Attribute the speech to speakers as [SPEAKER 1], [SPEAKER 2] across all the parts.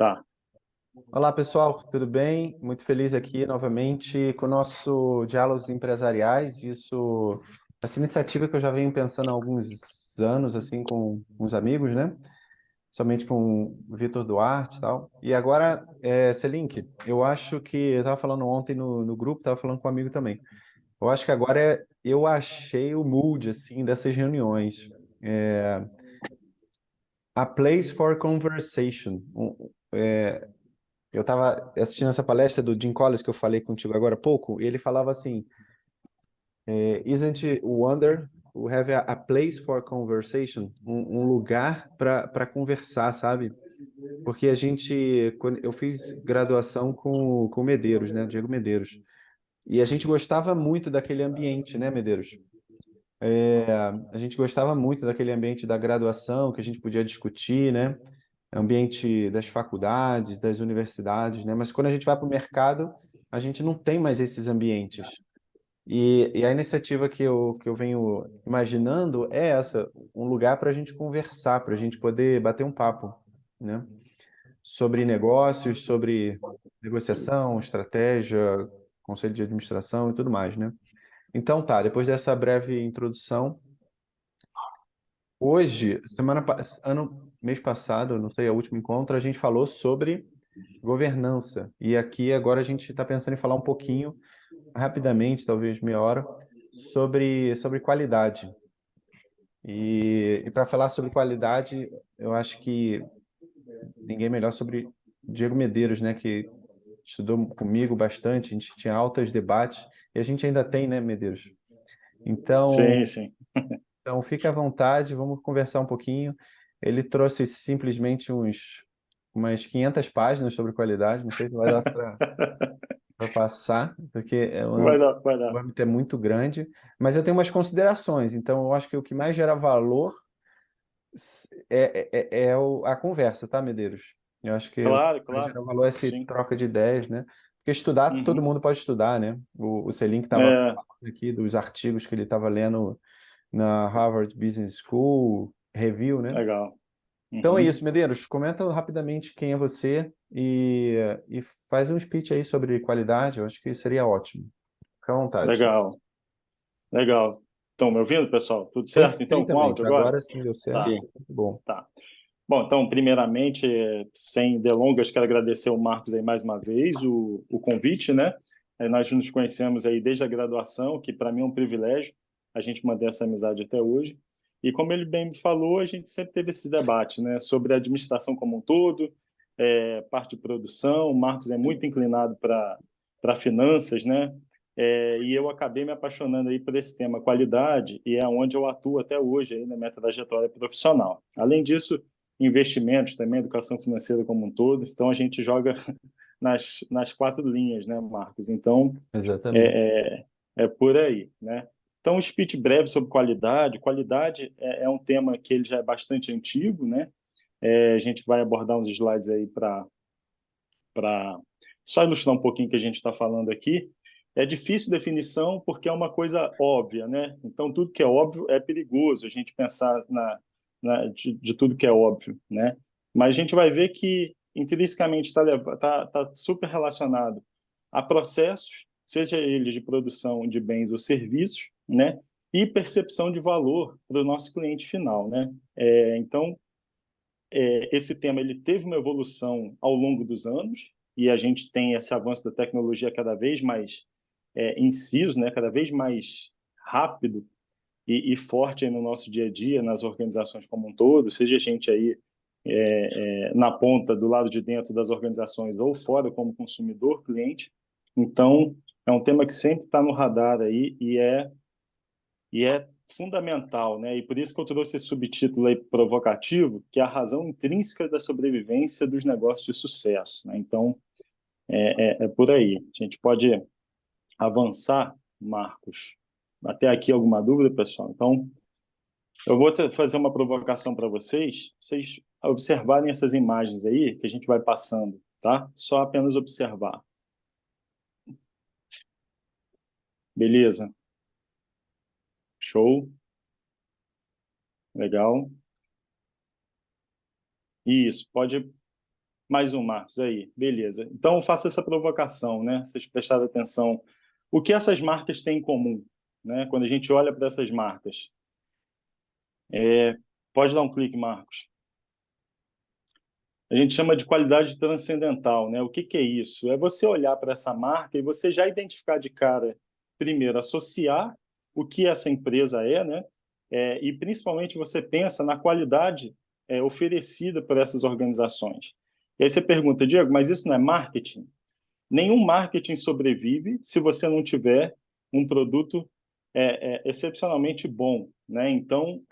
[SPEAKER 1] Tá.
[SPEAKER 2] Olá, pessoal, tudo bem? Muito feliz aqui novamente com o nosso Diálogos Empresariais. Essa iniciativa que eu já venho pensando há alguns anos, assim, com uns amigos, né? Somente com o Vitor Duarte e tal. E agora, Selink, eu acho que, eu estava falando ontem no grupo, estava falando com um amigo também. Eu acho que agora eu achei o mood, assim, dessas reuniões. É, a place for conversation. Eu estava assistindo essa palestra do Jim Collins que eu falei contigo agora há pouco, e ele falava assim, Isn't it wonder we have a place for conversation? Um lugar para conversar, sabe? Porque quando eu fiz graduação com o Medeiros, né? Diego Medeiros. E a gente gostava muito daquele ambiente, né, Medeiros? A gente gostava muito daquele ambiente da graduação, que a gente podia discutir, né? Ambiente das faculdades, das universidades, né? Mas quando a gente vai para o mercado, a gente não tem mais esses ambientes. E a iniciativa que eu venho imaginando é essa, um lugar para a gente conversar, para a gente poder bater um papo, né? Sobre negócios, sobre negociação, estratégia, conselho de administração e tudo mais, né? Então tá, depois dessa breve introdução, hoje, mês passado, não sei, o último encontro, a gente falou sobre governança. E aqui agora a gente está pensando em falar um pouquinho, rapidamente, talvez meia hora, sobre qualidade. E para falar sobre qualidade, eu acho que ninguém melhor sobre Diego Medeiros, né, que estudou comigo bastante, a gente tinha altos debates, e a gente ainda tem, né, Medeiros?
[SPEAKER 1] Sim,
[SPEAKER 2] Então,
[SPEAKER 1] sim.
[SPEAKER 2] então fica à vontade, vamos conversar um pouquinho. Ele trouxe simplesmente umas 500 páginas sobre qualidade, não sei se vai dar para passar, porque
[SPEAKER 1] Vai dar, vai
[SPEAKER 2] o
[SPEAKER 1] dar.
[SPEAKER 2] âmbito é muito grande, mas eu tenho umas considerações, então eu acho que o que mais gera valor a conversa, tá, Medeiros? Eu acho que o que
[SPEAKER 1] Claro,
[SPEAKER 2] mais
[SPEAKER 1] claro.
[SPEAKER 2] gera valor é essa
[SPEAKER 1] Sim.
[SPEAKER 2] troca de ideias, né? Porque estudar, todo
[SPEAKER 1] Uhum.
[SPEAKER 2] mundo pode estudar, né? O Selin que estava
[SPEAKER 1] É,
[SPEAKER 2] aqui dos artigos que ele estava lendo na Harvard Business School, review, né?
[SPEAKER 1] legal.
[SPEAKER 2] Então é
[SPEAKER 1] Uhum.
[SPEAKER 2] isso, Medeiros. Comenta rapidamente quem é você e faz um speech aí sobre qualidade. Eu acho que seria ótimo. Fica à vontade.
[SPEAKER 1] Legal, legal. Estão me ouvindo, pessoal? Tudo certo? Então, com áudio
[SPEAKER 2] Perfeitamente.
[SPEAKER 1] agora?
[SPEAKER 2] Agora sim deu
[SPEAKER 1] Tá,
[SPEAKER 2] certo. Muito bom.
[SPEAKER 1] tá. Bom, então, primeiramente, sem delongas, quero agradecer ao Marcos aí mais uma vez o convite, né? Nós nos conhecemos aí desde a graduação, que para mim é um privilégio a gente manter essa amizade até hoje. E como ele bem me falou, a gente sempre teve esses debates, né? Sobre a administração como um todo, parte de produção. O Marcos é muito inclinado para finanças, né? E eu acabei me apaixonando aí por esse tema qualidade e é onde eu atuo até hoje aí na minha trajetória profissional. Além disso, investimentos também, educação financeira como um todo. Então, a gente joga nas quatro linhas, né, Marcos? Então,
[SPEAKER 2] Exatamente.
[SPEAKER 1] é por aí, né? Então, um speech breve sobre qualidade. Qualidade é um tema que ele já é bastante antigo, né? A gente vai abordar uns slides aí para só ilustrar um pouquinho o que a gente está falando aqui. É difícil definição porque é uma coisa óbvia, né? Então, tudo que é óbvio é perigoso a gente pensar de tudo que é óbvio, né? Mas a gente vai ver que intrinsecamente está super relacionado a processos, seja eles de produção de bens ou serviços, né? E percepção de valor para o nosso cliente final, né? Então, esse tema ele teve uma evolução ao longo dos anos e a gente tem esse avanço da tecnologia cada vez mais inciso, né, cada vez mais rápido e forte aí no nosso dia a dia, nas organizações como um todo, seja a gente aí na ponta do lado de dentro das organizações ou fora como consumidor, cliente. Então, é um tema que sempre está no radar aí e é fundamental, né? E por isso que eu trouxe esse subtítulo aí provocativo, que é a razão intrínseca da sobrevivência dos negócios de sucesso, né? Então, é por aí. A gente pode avançar, Marcos. Até aqui alguma dúvida, pessoal? Então, eu vou fazer uma provocação para vocês observarem essas imagens aí que a gente vai passando, tá? Só apenas observar. Beleza? Show? Legal. Isso, pode. Mais um, Marcos, aí, beleza. Então, eu faço essa provocação, né? Vocês prestaram atenção. O que essas marcas têm em comum, né? Quando a gente olha para essas marcas. Pode dar um clique, Marcos. A gente chama de qualidade transcendental, né? O que que é isso? É você olhar para essa marca e você já identificar de cara, primeiro, associar o que essa empresa é, né? E principalmente você pensa na qualidade oferecida por essas organizações. E aí você pergunta, Diego, mas isso não é marketing? Nenhum marketing sobrevive se você não tiver um produto excepcionalmente bom, né? Então,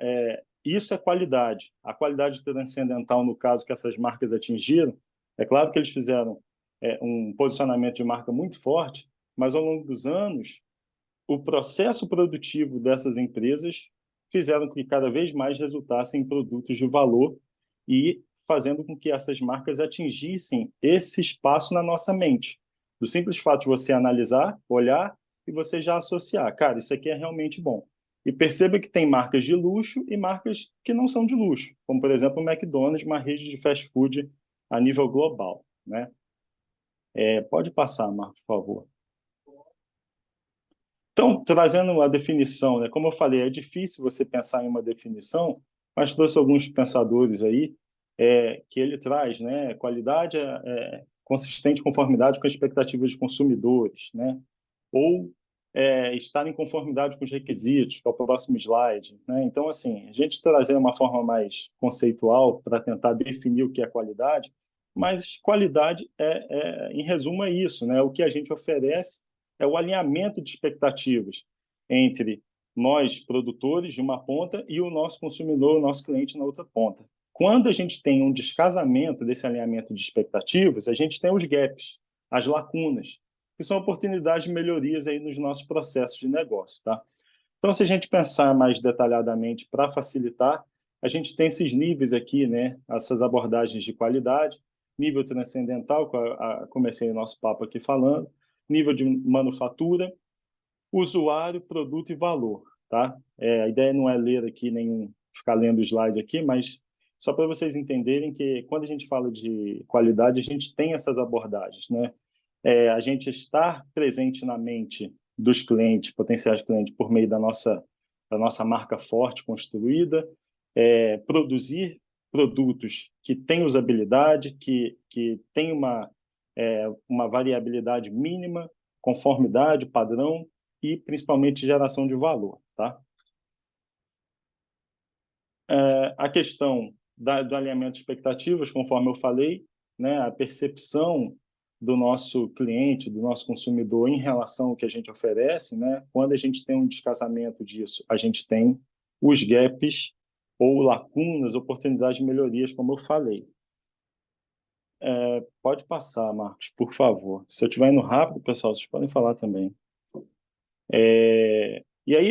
[SPEAKER 1] isso é qualidade. A qualidade transcendental, no caso que essas marcas atingiram, é claro que eles fizeram um posicionamento de marca muito forte, mas ao longo dos anos, o processo produtivo dessas empresas fizeram com que cada vez mais resultassem em produtos de valor e fazendo com que essas marcas atingissem esse espaço na nossa mente. Do simples fato de você analisar, olhar e você já associar. Cara, isso aqui é realmente bom. E perceba que tem marcas de luxo e marcas que não são de luxo, como, por exemplo, o McDonald's, uma rede de fast food a nível global, né? Pode passar, Marcos, por favor. Então, trazendo a definição, né? Como eu falei, é difícil você pensar em uma definição, mas trouxe alguns pensadores aí que ele traz, né? Qualidade consistente conformidade com a expectativa dos consumidores, né? Ou estar em conformidade com os requisitos, que é o próximo slide, né? Então, assim, a gente trazer uma forma mais conceitual para tentar definir o que é qualidade, mas qualidade em resumo, é isso, né? O que a gente oferece é o alinhamento de expectativas entre nós, produtores, de uma ponta, e o nosso consumidor, o nosso cliente, na outra ponta. Quando a gente tem um descasamento desse alinhamento de expectativas, a gente tem os gaps, as lacunas, que são oportunidades de melhorias aí nos nossos processos de negócio, tá? Então, se a gente pensar mais detalhadamente para facilitar, a gente tem esses níveis aqui, né? Essas abordagens de qualidade, nível transcendental, que eu comecei o nosso papo aqui falando, nível de manufatura, usuário, produto e valor, tá? A ideia não é ler aqui ficar lendo o slide aqui, mas só para vocês entenderem que quando a gente fala de qualidade, a gente tem essas abordagens, né? A gente estar presente na mente dos clientes, potenciais clientes, por meio da nossa marca forte construída, produzir produtos que têm usabilidade, que têm uma variabilidade mínima, conformidade, padrão e, principalmente, geração de valor, tá? A questão do alinhamento de expectativas, conforme eu falei, né, a percepção do nosso cliente, do nosso consumidor em relação ao que a gente oferece, né? Quando a gente tem um descasamento disso, a gente tem os gaps ou lacunas, oportunidades de melhorias, como eu falei. Pode passar, Marcos, por favor. Se eu estiver indo rápido, pessoal, vocês podem falar também. E aí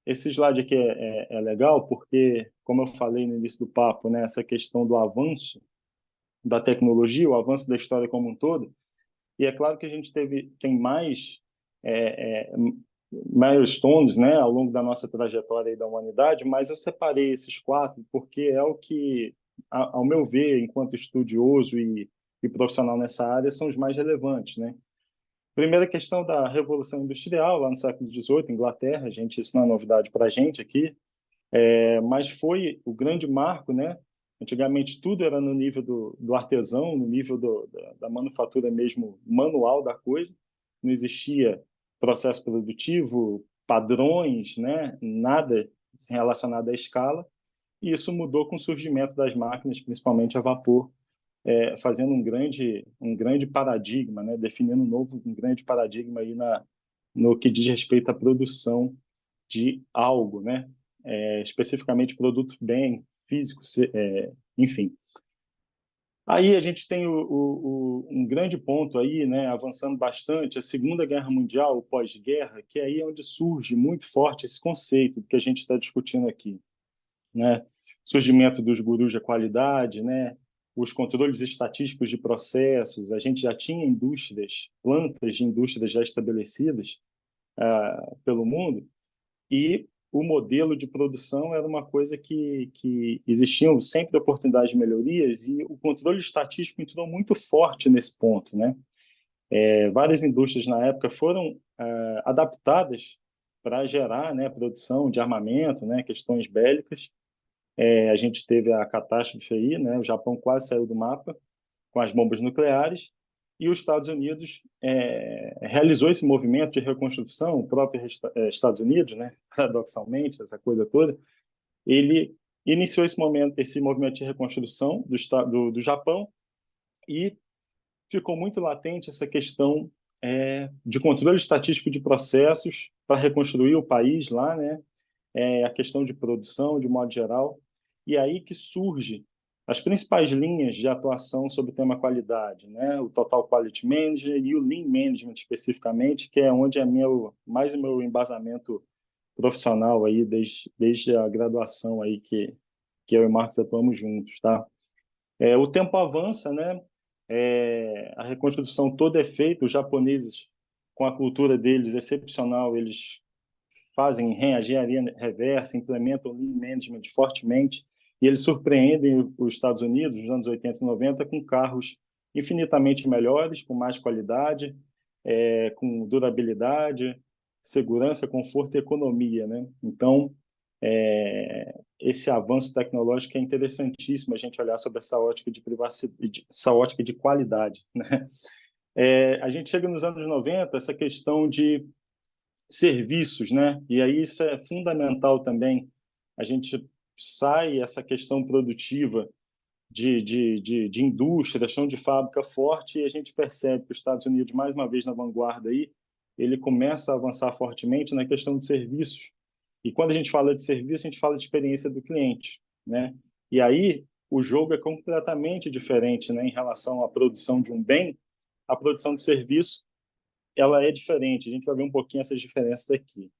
[SPEAKER 1] esse slide aqui é legal porque, como eu falei no início do papo, né, essa questão do avanço da tecnologia, o avanço da história como um todo, e é claro que a gente tem mais milestones, né, ao longo da nossa trajetória aí da humanidade, mas eu separei esses 4 porque é o que, ao meu ver, enquanto estudioso e profissional nessa área, são os mais relevantes, né? Primeira questão da Revolução Industrial, lá no século XVIII, Inglaterra, isso não é novidade para a gente aqui, mas foi o grande marco, né? Antigamente tudo era no nível do artesão, no nível da manufatura mesmo manual da coisa, não existia processo produtivo, padrões, né? Nada relacionado à escala, e isso mudou com o surgimento das máquinas, principalmente a vapor, fazendo um grande paradigma, né? Definindo um grande paradigma aí no que diz respeito à produção de algo, né? Especificamente produto bem físico, enfim. Aí a gente tem um grande ponto aí, né, avançando bastante, a Segunda Guerra Mundial, o pós-guerra, que é aí onde surge muito forte esse conceito que a gente está discutindo aqui, né? Surgimento dos gurus da qualidade, né? Os controles estatísticos de processos, a gente já tinha plantas de indústrias já estabelecidas pelo mundo, e o modelo de produção era uma coisa que existiam sempre oportunidades de melhorias e o controle estatístico entrou muito forte nesse ponto, né? Várias indústrias na época foram adaptadas para gerar, né, produção de armamento, né, questões bélicas. A gente teve a catástrofe aí, né? O Japão quase saiu do mapa com as bombas nucleares e os Estados Unidos realizou esse movimento de reconstrução, o próprio Estados Unidos, né? Paradoxalmente, essa coisa toda, ele iniciou esse movimento de reconstrução do Japão e ficou muito latente essa questão de controle estatístico de processos para reconstruir o país lá, né? A questão de produção, de modo geral, e aí que surge as principais linhas de atuação sobre o tema qualidade, né? O Total Quality Management e o Lean Management especificamente, que é onde é mais o meu embasamento profissional aí desde a graduação aí que eu e o Marcos atuamos juntos, tá? O tempo avança, né? A reconstrução toda é feita, os japoneses, com a cultura deles excepcional, eles fazem reengenharia reversa, implementam Lean Management fortemente, e eles surpreendem os Estados Unidos, nos anos 80 e 90, com carros infinitamente melhores, com mais qualidade, com durabilidade, segurança, conforto e economia, né? Então, esse avanço tecnológico é interessantíssimo a gente olhar sobre essa ótica de privacidade, essa ótica de qualidade, né? A gente chega nos anos 90, essa questão de serviços, né? E aí isso é fundamental também. A gente sai essa questão produtiva de indústria, chão de fábrica forte, e a gente percebe que os Estados Unidos, mais uma vez na vanguarda aí, ele começa a avançar fortemente na questão de serviços. E quando a gente fala de serviço, a gente fala de experiência do cliente, né? E aí o jogo é completamente diferente, né, em relação à produção de um bem. A produção de serviço, ela é diferente. A gente vai ver um pouquinho essas diferenças aqui.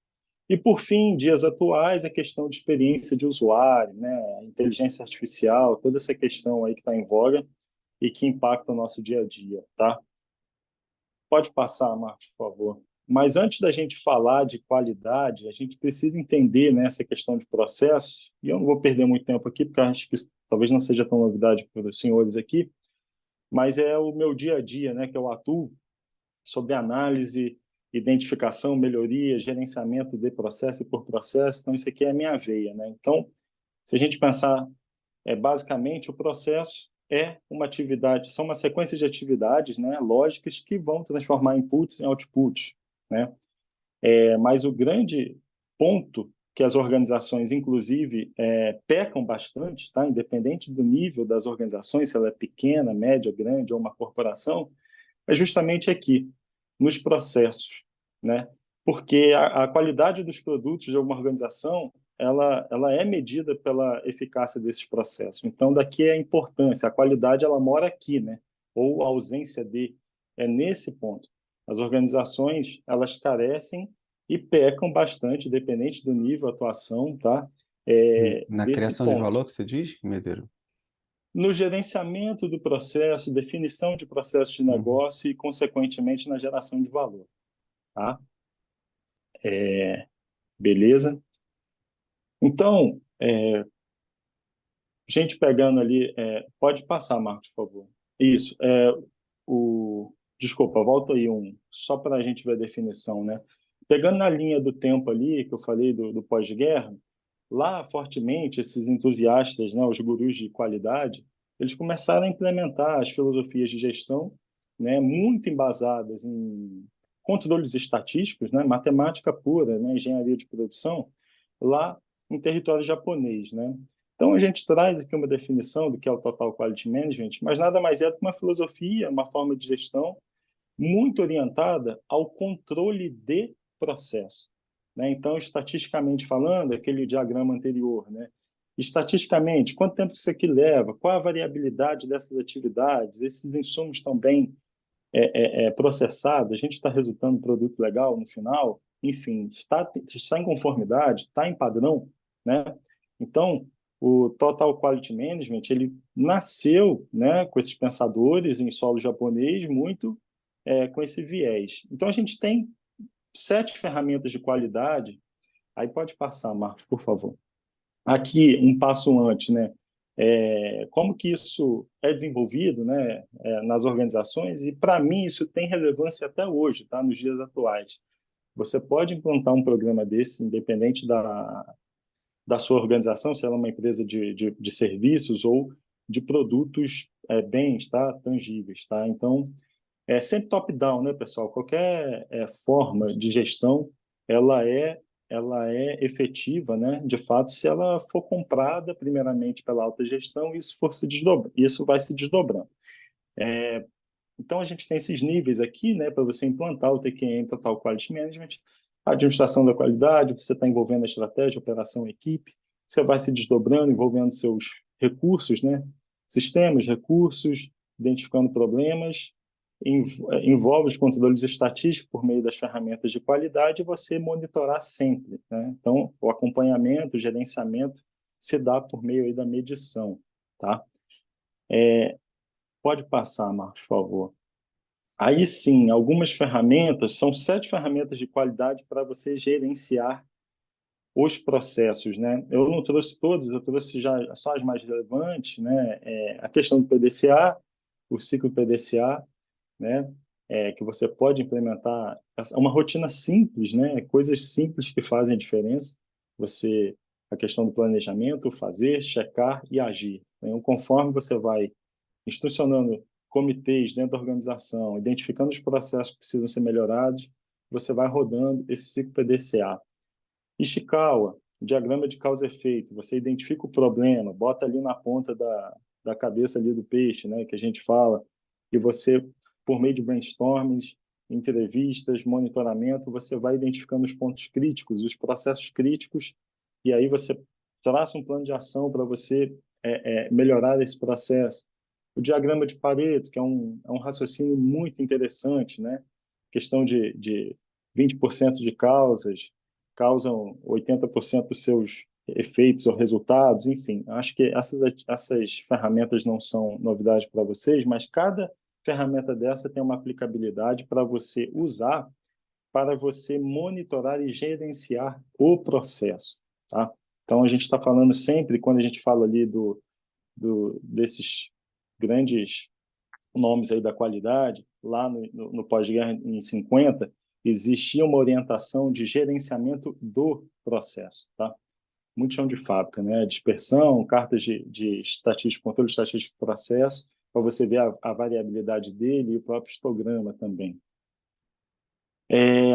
[SPEAKER 1] E, por fim, em dias atuais, a questão de experiência de usuário, né? Inteligência artificial, toda essa questão aí que está em voga e que impacta o nosso dia a dia, tá? Pode passar, Marcos, por favor. Mas antes da gente falar de qualidade, a gente precisa entender, né, essa questão de processo, e eu não vou perder muito tempo aqui, porque acho que talvez não seja tão novidade para os senhores aqui, mas é o meu dia a dia, né, que eu atuo sobre análise, identificação, melhoria, gerenciamento de processo e por processo. Então, isso aqui é a minha veia, né? Então, se a gente pensar, basicamente, o processo é uma atividade, são uma sequência de atividades, né, lógicas que vão transformar inputs em outputs, né? Mas o grande ponto que as organizações, inclusive, pecam bastante, tá? Independente do nível das organizações, se ela é pequena, média, grande ou uma corporação, é justamente aqui, nos processos, né? Porque a qualidade dos produtos de uma organização, ela é medida pela eficácia desses processos. Então, daqui é a importância, a qualidade ela mora aqui, né? Ou a ausência de, é nesse ponto. As organizações, elas carecem e pecam bastante, dependente do nível de atuação, tá?
[SPEAKER 2] Na
[SPEAKER 1] Desse
[SPEAKER 2] criação de
[SPEAKER 1] ponto.
[SPEAKER 2] valor que você diz, Medeiro?
[SPEAKER 1] No gerenciamento do processo, definição de processos de
[SPEAKER 2] Uhum.
[SPEAKER 1] negócio e, consequentemente, na geração de valor. Tá? Beleza? Então, gente pegando ali... pode passar, Marcos, por favor. Isso. Desculpa, volta aí só para a gente ver a definição, né? Pegando na linha do tempo ali, que eu falei do pós-guerra, lá, fortemente, esses entusiastas, né, os gurus de qualidade, eles começaram a implementar as filosofias de gestão, né, muito embasadas em controles estatísticos, né, matemática pura, né, engenharia de produção, lá em território japonês, né? Então, a gente traz aqui uma definição do que é o Total Quality Management, mas nada mais é do que uma filosofia, uma forma de gestão muito orientada ao controle de processo, né? Então, estatisticamente falando, aquele diagrama anterior, né? Estatisticamente, quanto tempo isso aqui leva? Qual a variabilidade dessas atividades? Esses insumos estão bem processados? A gente está resultando um produto legal no final? Enfim, está em conformidade? Está em padrão, né? Então, o Total Quality Management, ele nasceu, né, com esses pensadores em solo japonês muito com esse viés. Então, a gente tem 7 ferramentas de qualidade Aí pode passar, Marcos, por favor. Aqui, um passo antes, né? Como que isso é desenvolvido, né, nas organizações, e para mim isso tem relevância até hoje, tá, nos dias atuais. Você pode implantar um programa desse, independente da sua organização, se ela é uma empresa de serviços ou de produtos, bens, tá, tangíveis, tá? Então, é sempre top-down, né, pessoal? Qualquer forma de gestão, ela é, ela é efetiva, né, de fato, se ela for comprada primeiramente pela alta gestão, isso vai se desdobrando. Então, a gente tem esses níveis aqui, né, para você implantar o TQM, Total Quality Management, a administração da qualidade, você está envolvendo a estratégia, a operação, a equipe, você vai se desdobrando, envolvendo seus recursos, né, sistemas, recursos, identificando problemas, envolve os controles estatísticos por meio das ferramentas de qualidade e você monitorar sempre, né? Então, o acompanhamento, o gerenciamento se dá por meio aí da medição, tá? Pode passar, Marcos, por favor. Aí sim, algumas ferramentas, são 7 ferramentas de qualidade para você gerenciar os processos, né? Eu não trouxe todas, eu trouxe já só as mais relevantes, né? A questão do PDCA, o ciclo PDCA, né? Que você pode implementar uma rotina simples, né? Coisas simples que fazem diferença. A questão do planejamento, fazer, checar e agir. Então, conforme você vai instrucionando comitês dentro da organização, identificando os processos que precisam ser melhorados, você vai rodando esse ciclo PDCA. Ishikawa, diagrama de causa e efeito. Você identifica o problema, bota ali na ponta da cabeça ali do peixe, né, que a gente fala, e você, por meio de brainstormings, entrevistas, monitoramento, você vai identificando os pontos críticos, os processos críticos, e aí você traça um plano de ação para você melhorar esse processo. O diagrama de Pareto, que é um raciocínio muito interessante, né? Questão de 20% de causas causam 80% dos seus efeitos ou resultados, enfim. Acho que essas ferramentas não são novidade para vocês, mas cada ferramenta dessa tem uma aplicabilidade para você usar, para você monitorar e gerenciar o processo, tá? Então, a gente está falando sempre, quando a gente fala ali desses grandes nomes aí da qualidade, lá no pós-guerra, em 50, existia uma orientação de gerenciamento do processo, tá? Muito chão de fábrica, né? Dispersão, cartas de estatística, controle estatístico do processo, para você ver a variabilidade dele e o próprio histograma também.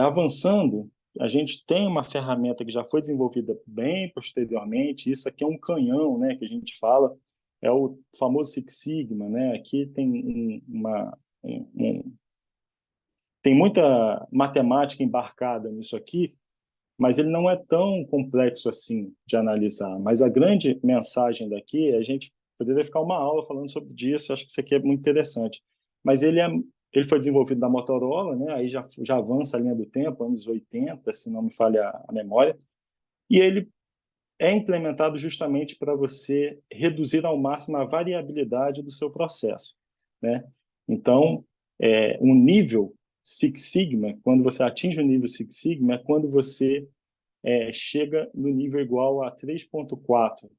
[SPEAKER 1] Avançando, a gente tem uma ferramenta que já foi desenvolvida bem posteriormente, isso aqui é um canhão, né, que a gente fala, é o famoso Six Sigma, né? Aqui tem muita matemática embarcada nisso aqui, mas ele não é tão complexo assim de analisar. Mas a grande mensagem daqui, a gente poderia ficar uma aula falando sobre isso, acho que isso aqui é muito interessante. Mas ele foi desenvolvido na Motorola, né? Aí já avança a linha do tempo, anos 80, se não me falha a memória, e ele é implementado justamente para você reduzir ao máximo a variabilidade do seu processo, né? Então, um nível Six Sigma, quando você atinge o nível Six Sigma, é quando você chega no nível igual a 3,4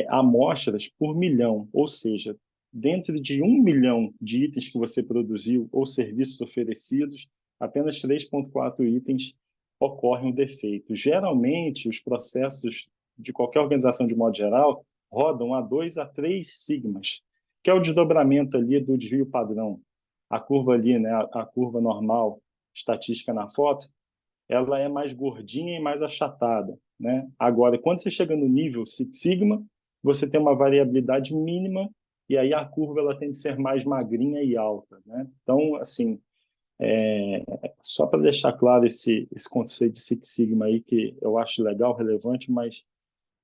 [SPEAKER 1] amostras por milhão, ou seja, dentro de 1 milhão de itens que você produziu ou serviços oferecidos, apenas 3,4 itens ocorre um defeito. Geralmente, os processos de qualquer organização, de modo geral, rodam a 2 a 3 sigmas, que é o desdobramento ali do desvio padrão. A curva ali, né, a curva normal, estatística na foto, ela é mais gordinha e mais achatada, né? Agora, quando você chega no nível Six Sigma, você tem uma variabilidade mínima e aí a curva ela tem de ser mais magrinha e alta, né? Então, assim, só para deixar claro esse conceito de Six Sigma aí, que eu acho legal, relevante, mas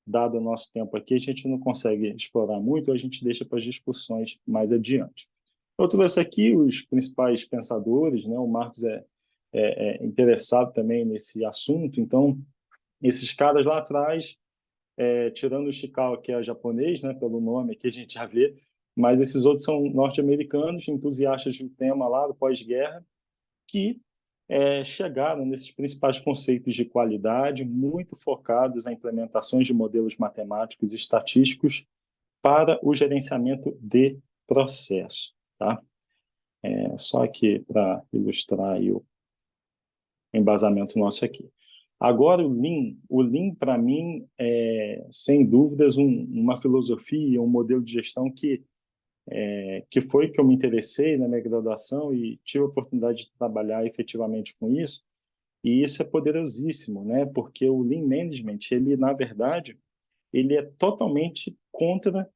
[SPEAKER 1] dado o nosso tempo aqui, a gente não consegue explorar muito, a gente deixa para as discussões mais adiante. Eu trouxe aqui os principais pensadores, né? O Marcos é interessado também nesse assunto, então, esses caras lá atrás, tirando o Ishikawa, que é japonês, né? Pelo nome aqui a gente já vê, mas esses outros são norte-americanos, entusiastas do tema lá do pós-guerra, que chegaram nesses principais conceitos de qualidade, muito focados em implementações de modelos matemáticos e estatísticos para o gerenciamento de processo, tá? Só aqui para ilustrar aí o embasamento nosso aqui. Agora, o Lean para mim, sem dúvidas, uma filosofia, um modelo de gestão que foi que eu me interessei na minha graduação e tive a oportunidade de trabalhar efetivamente com isso, e isso é poderosíssimo, né? Porque o Lean Management, ele, na verdade, ele é totalmente contra,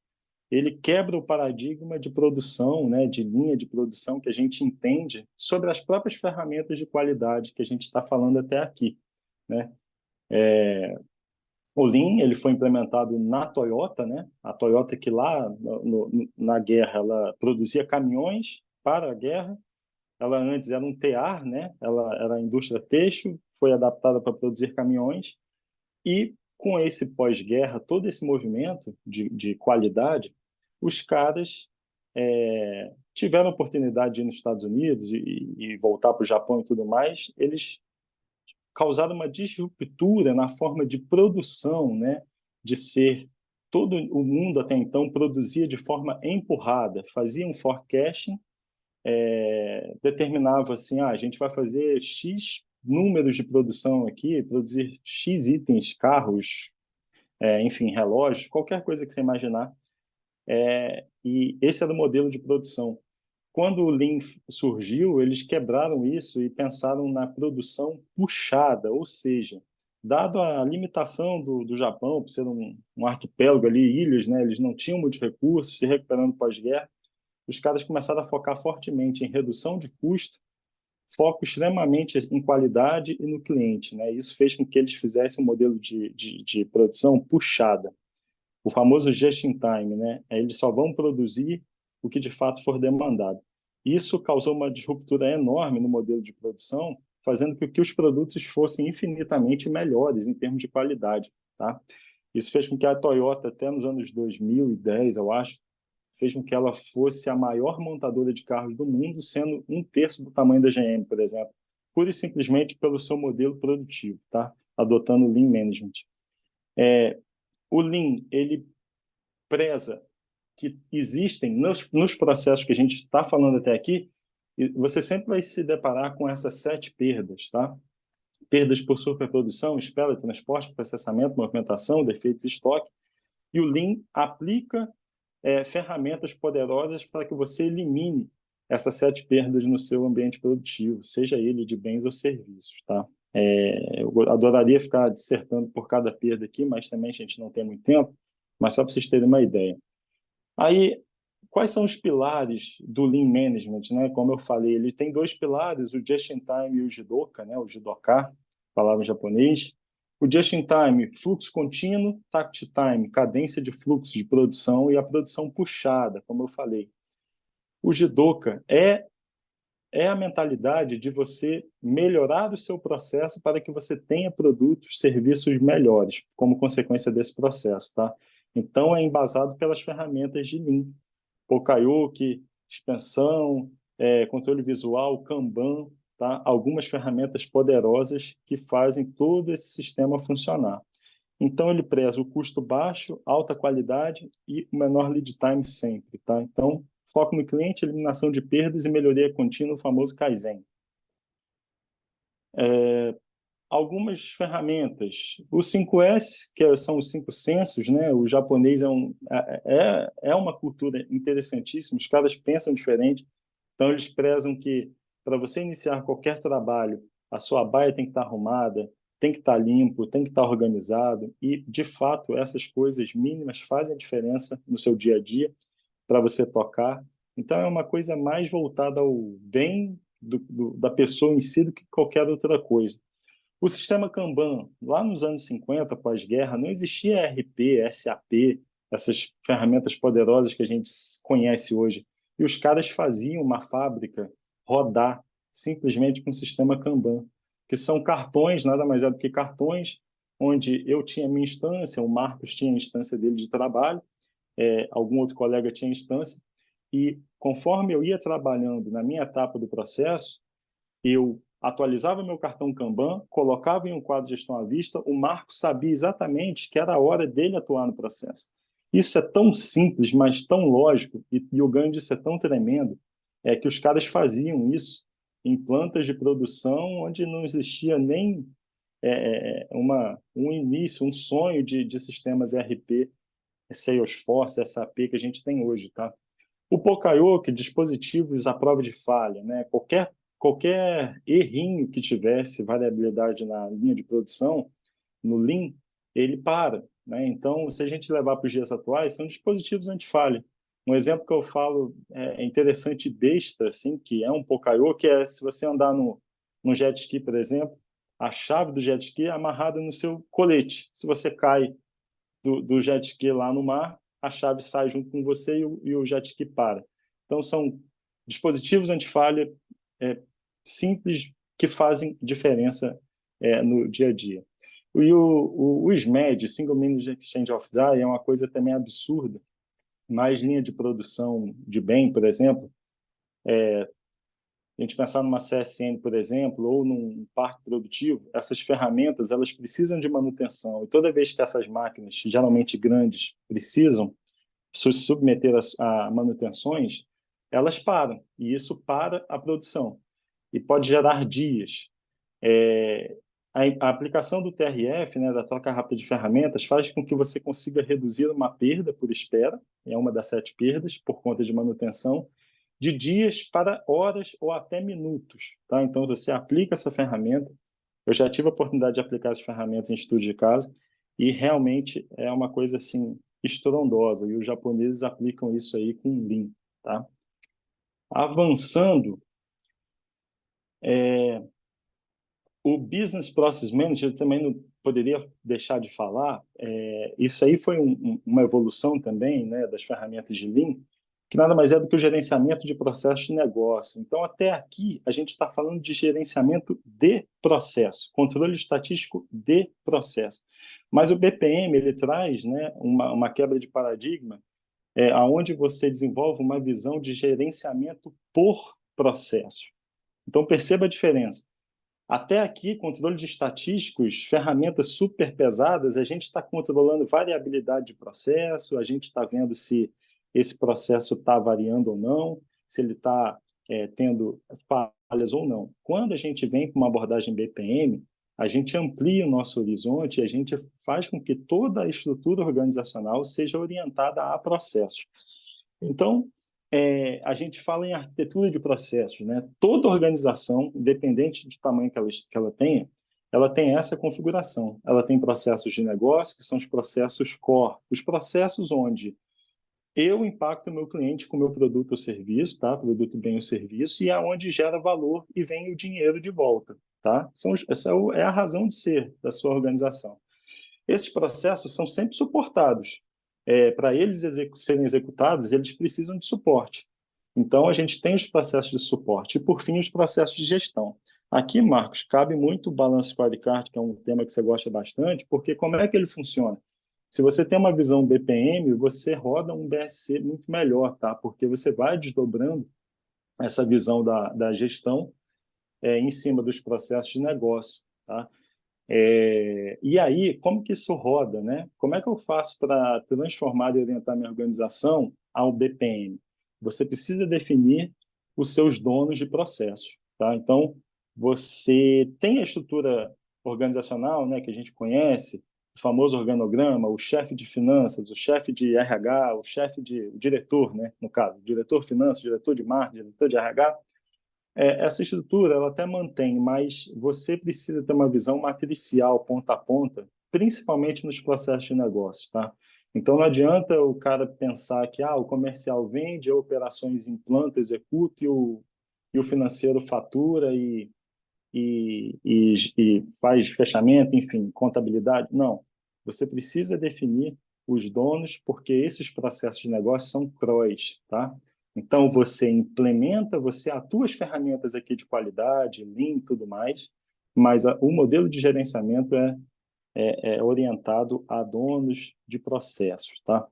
[SPEAKER 1] ele quebra o paradigma de produção, né, de linha de produção que a gente entende sobre as próprias ferramentas de qualidade que a gente está falando até aqui, né? O Lean, ele foi implementado na Toyota, né? A Toyota que lá na guerra ela produzia caminhões para a guerra. Ela antes era um tear, né? Ela era a indústria têxtil, foi adaptada para produzir caminhões e com esse pós-guerra, todo esse movimento de qualidade, os caras tiveram a oportunidade de ir nos Estados Unidos e voltar para o Japão e tudo mais. Eles causaram uma disruptura na forma de produção, né? De ser todo o mundo até então produzia de forma empurrada, fazia um forecasting, determinava assim, a gente vai fazer X números de produção aqui, produzir X itens, carros, enfim, relógios, qualquer coisa que você imaginar. E esse era o modelo de produção. Quando o Lean surgiu, eles quebraram isso e pensaram na produção puxada, ou seja, dado a limitação do Japão, por ser um arquipélago ali, ilhas, né, eles não tinham muitos recursos, se recuperando pós-guerra, os caras começaram a focar fortemente em redução de custo, foco extremamente em qualidade e no cliente, né? Isso fez com que eles fizessem um modelo de produção puxada, o famoso just in time, né? Eles só vão produzir o que de fato for demandado. Isso causou uma disruptura enorme no modelo de produção, fazendo com que os produtos fossem infinitamente melhores em termos de qualidade, tá? Isso fez com que a Toyota, até nos anos 2010, eu acho, fez com que ela fosse a maior montadora de carros do mundo, sendo um terço do tamanho da GM, por exemplo, pura e simplesmente pelo seu modelo produtivo, tá? Adotando o Lean Management. O Lean, ele preza que existem nos processos que a gente está falando até aqui, você sempre vai se deparar com essas 7 perdas, tá? Perdas por superprodução, espera, transporte, processamento, movimentação, defeitos e estoque. E o Lean aplica ferramentas poderosas para que você elimine essas 7 perdas no seu ambiente produtivo, seja ele de bens ou serviços, tá? Eu adoraria ficar dissertando por cada perda aqui, mas também a gente não tem muito tempo, mas só para vocês terem uma ideia. Aí, quais são os pilares do Lean Management, né? Como eu falei, ele tem 2 pilares, o Just-in-Time e o Jidoka, né? O Jidoka, palavra em japonês. O Just-in-Time, fluxo contínuo, Takt Time, cadência de fluxo de produção e a produção puxada, como eu falei. O Jidoka é a mentalidade de você melhorar o seu processo para que você tenha produtos, serviços melhores, como consequência desse processo, tá? Então, é embasado pelas ferramentas de Lean. Pokayoke, expansão, controle visual, Kanban, tá? Algumas ferramentas poderosas que fazem todo esse sistema funcionar. Então, ele preza o custo baixo, alta qualidade e o menor lead time sempre, tá? Então, foco no cliente, eliminação de perdas e melhoria contínua, o famoso Kaizen. Algumas ferramentas. O 5S, que são os 5 sensos, né? O japonês é uma cultura interessantíssima, os caras pensam diferente, então eles prezam que para você iniciar qualquer trabalho, a sua baia tem que estar arrumada, tem que estar limpo, tem que estar organizado, e de fato essas coisas mínimas fazem a diferença no seu dia a dia para você tocar. Então é uma coisa mais voltada ao bem da pessoa em si do que qualquer outra coisa. O sistema Kanban, lá nos anos 50, pós-guerra, não existia ERP, SAP, essas ferramentas poderosas que a gente conhece hoje. E os caras faziam uma fábrica rodar simplesmente com o sistema Kanban, que são cartões, nada mais é do que cartões, onde eu tinha minha instância, o Marcos tinha a instância dele de trabalho, algum outro colega tinha instância, e conforme eu ia trabalhando na minha etapa do processo, eu atualizava meu cartão Kanban, colocava em um quadro de gestão à vista, o Marco sabia exatamente que era a hora dele atuar no processo. Isso é tão simples, mas tão lógico, e o ganho disso é tão tremendo, que os caras faziam isso em plantas de produção onde não existia nem um início, um sonho de sistemas ERP, Salesforce, SAP que a gente tem hoje, tá? O Poka-Yoke, dispositivos à prova de falha, né? Qualquer errinho que tivesse variabilidade na linha de produção, no Lean, ele para, né? Então, se a gente levar para os dias atuais, são dispositivos anti-falha. Um exemplo que eu falo interessante besta, assim, que é um Poka-Yoke, é se você andar no jet ski, por exemplo, a chave do jet ski é amarrada no seu colete. Se você cai do jet ski lá no mar, a chave sai junto com você e o jet ski para. Então, são dispositivos anti-falha simples que fazem diferença no dia a dia. E o SMED, Single Managed Exchange of Die, é uma coisa também absurda. Mais linha de produção de bem, por exemplo, a gente pensar numa CSN, por exemplo, ou num parque produtivo, essas ferramentas elas precisam de manutenção. E toda vez que essas máquinas, geralmente grandes, precisam se submeter a manutenções, elas param. E isso para a produção. E pode gerar dias. A aplicação do TRF, né, da troca rápida de ferramentas, faz com que você consiga reduzir uma perda por espera, é uma das 7 perdas, por conta de manutenção, de dias para horas ou até minutos. Tá? Então, você aplica essa ferramenta. Eu já tive a oportunidade de aplicar essas ferramentas em estudo de caso e realmente é uma coisa assim estrondosa. E os japoneses aplicam isso aí com Lean. Tá? Avançando, o Business Process Manager eu também não poderia deixar de falar. Isso aí foi uma evolução também, né, das ferramentas de Lean, que nada mais é do que o gerenciamento de processos de negócio. Então, até aqui, a gente está falando de gerenciamento de processo, controle estatístico de processo. Mas o BPM, ele traz, né, uma quebra de paradigma, onde você desenvolve uma visão de gerenciamento por processo. Então, perceba a diferença. Até aqui, controle de estatísticos, ferramentas super pesadas, a gente está controlando variabilidade de processo, a gente está vendo se esse processo está variando ou não, se ele está tendo falhas ou não. Quando a gente vem com uma abordagem BPM, a gente amplia o nosso horizonte e a gente faz com que toda a estrutura organizacional seja orientada a processos. Então, a gente fala em arquitetura de processos, né? Toda organização, independente do tamanho que ela tenha, ela tem essa configuração. Ela tem processos de negócio, que são os processos core, os processos onde eu impacto o meu cliente com o meu produto ou serviço, tá? Produto, bem ou serviço, e aonde gera valor e vem o dinheiro de volta, tá? Essa é a razão de ser da sua organização. Esses processos são sempre suportados. Para eles serem executados, eles precisam de suporte. Então, a gente tem os processos de suporte. E, por fim, os processos de gestão. Aqui, Marcos, cabe muito o Balance Scorecard, que é um tema que você gosta bastante, porque como é que ele funciona? Se você tem uma visão BPM, você roda um BSC muito melhor, tá? Porque você vai desdobrando essa visão da gestão em cima dos processos de negócio, tá? E aí, como que isso roda, né? Como é que eu faço para transformar e orientar minha organização ao BPM? Você precisa definir os seus donos de processo, tá? Então, você tem a estrutura organizacional, né, que a gente conhece, o famoso organograma, o chefe de finanças, o chefe de RH, o diretor, né, no caso, diretor de finanças, diretor de marketing, diretor de RH. Essa estrutura ela até mantém, mas você precisa ter uma visão matricial, ponta a ponta, principalmente nos processos de negócio, tá? Então, não adianta o cara pensar que o comercial vende, a operações implanta, executa e o financeiro fatura e faz fechamento, enfim, contabilidade. Não. Você precisa definir os donos, porque esses processos de negócio são CROs, tá? Então, você implementa, você atua as ferramentas aqui de qualidade, Lean e tudo mais, mas o modelo de gerenciamento é orientado a donos de processos, tá?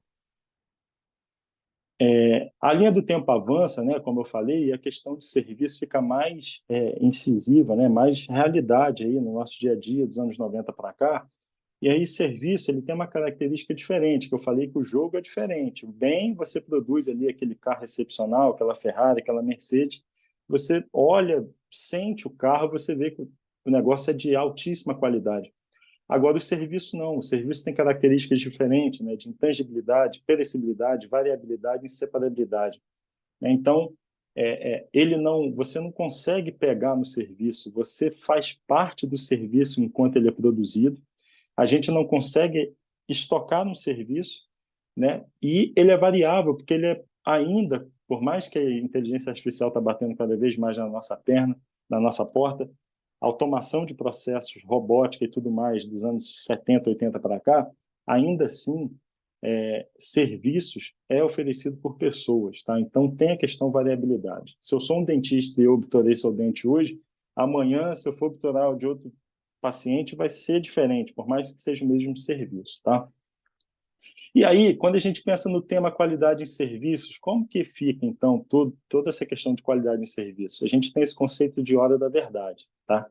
[SPEAKER 1] A linha do tempo avança, né, como eu falei, e a questão de serviço fica mais incisiva, né, mais realidade aí no nosso dia a dia, dos anos 90 para cá. E aí, serviço, ele tem uma característica diferente, que eu falei que o jogo é diferente. O bem, você produz ali aquele carro excepcional, aquela Ferrari, aquela Mercedes, você olha, sente o carro, você vê que o negócio é de altíssima qualidade. Agora, o serviço não. O serviço tem características diferentes, né, de intangibilidade, perecibilidade, variabilidade e inseparabilidade, né? Então, ele não, você não consegue pegar no serviço, você faz parte do serviço enquanto ele é produzido. A gente não consegue estocar no serviço, né? E ele é variável, porque ele é ainda, por mais que a inteligência artificial está batendo cada vez mais na nossa perna, na nossa porta, a automação de processos, robótica e tudo mais dos anos 70, 80 para cá, ainda assim, serviços é oferecido por pessoas, tá? Então tem a questão variabilidade. Se eu sou um dentista e eu obturei seu dente hoje, amanhã, se eu for obturar o de outro paciente, vai ser diferente, por mais que seja o mesmo serviço, tá? E aí, quando a gente pensa no tema qualidade em serviços, como que fica, então, toda essa questão de qualidade em serviços? A gente tem esse conceito de hora da verdade, tá?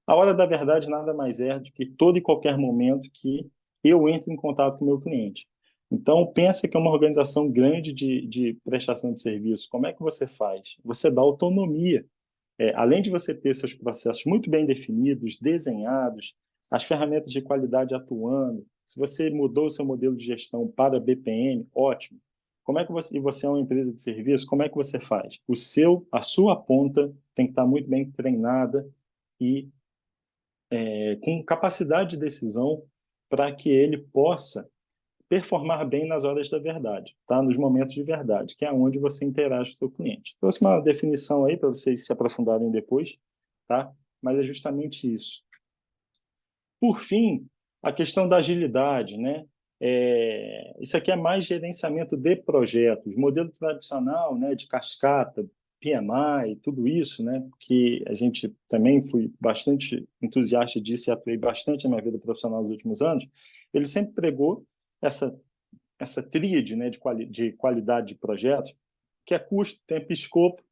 [SPEAKER 1] A hora da verdade nada mais é do que todo e qualquer momento que eu entre em contato com o meu cliente. Então, pensa que é uma organização grande de prestação de serviço. Como é que você faz? Você dá autonomia. Além de você ter seus processos muito bem definidos, desenhados, as ferramentas de qualidade atuando, se você mudou o seu modelo de gestão para BPM, ótimo. Como é que você é uma empresa de serviço, como é que você faz? A sua ponta tem que estar muito bem treinada e com capacidade de decisão para que ele possa performar bem nas horas da verdade, tá? Nos momentos de verdade, que é onde você interage com o seu cliente. Trouxe uma definição aí para vocês se aprofundarem depois, tá? Mas é justamente isso. Por fim, a questão da agilidade, né? Isso aqui é mais gerenciamento de projetos, modelo tradicional, né, de cascata, PMI, tudo isso, né, que a gente também fui bastante entusiasta disso e atuei bastante na minha vida profissional nos últimos anos. Ele sempre pregou essa tríade, né, de qualidade de projetos, que é custo, tempo e escopo.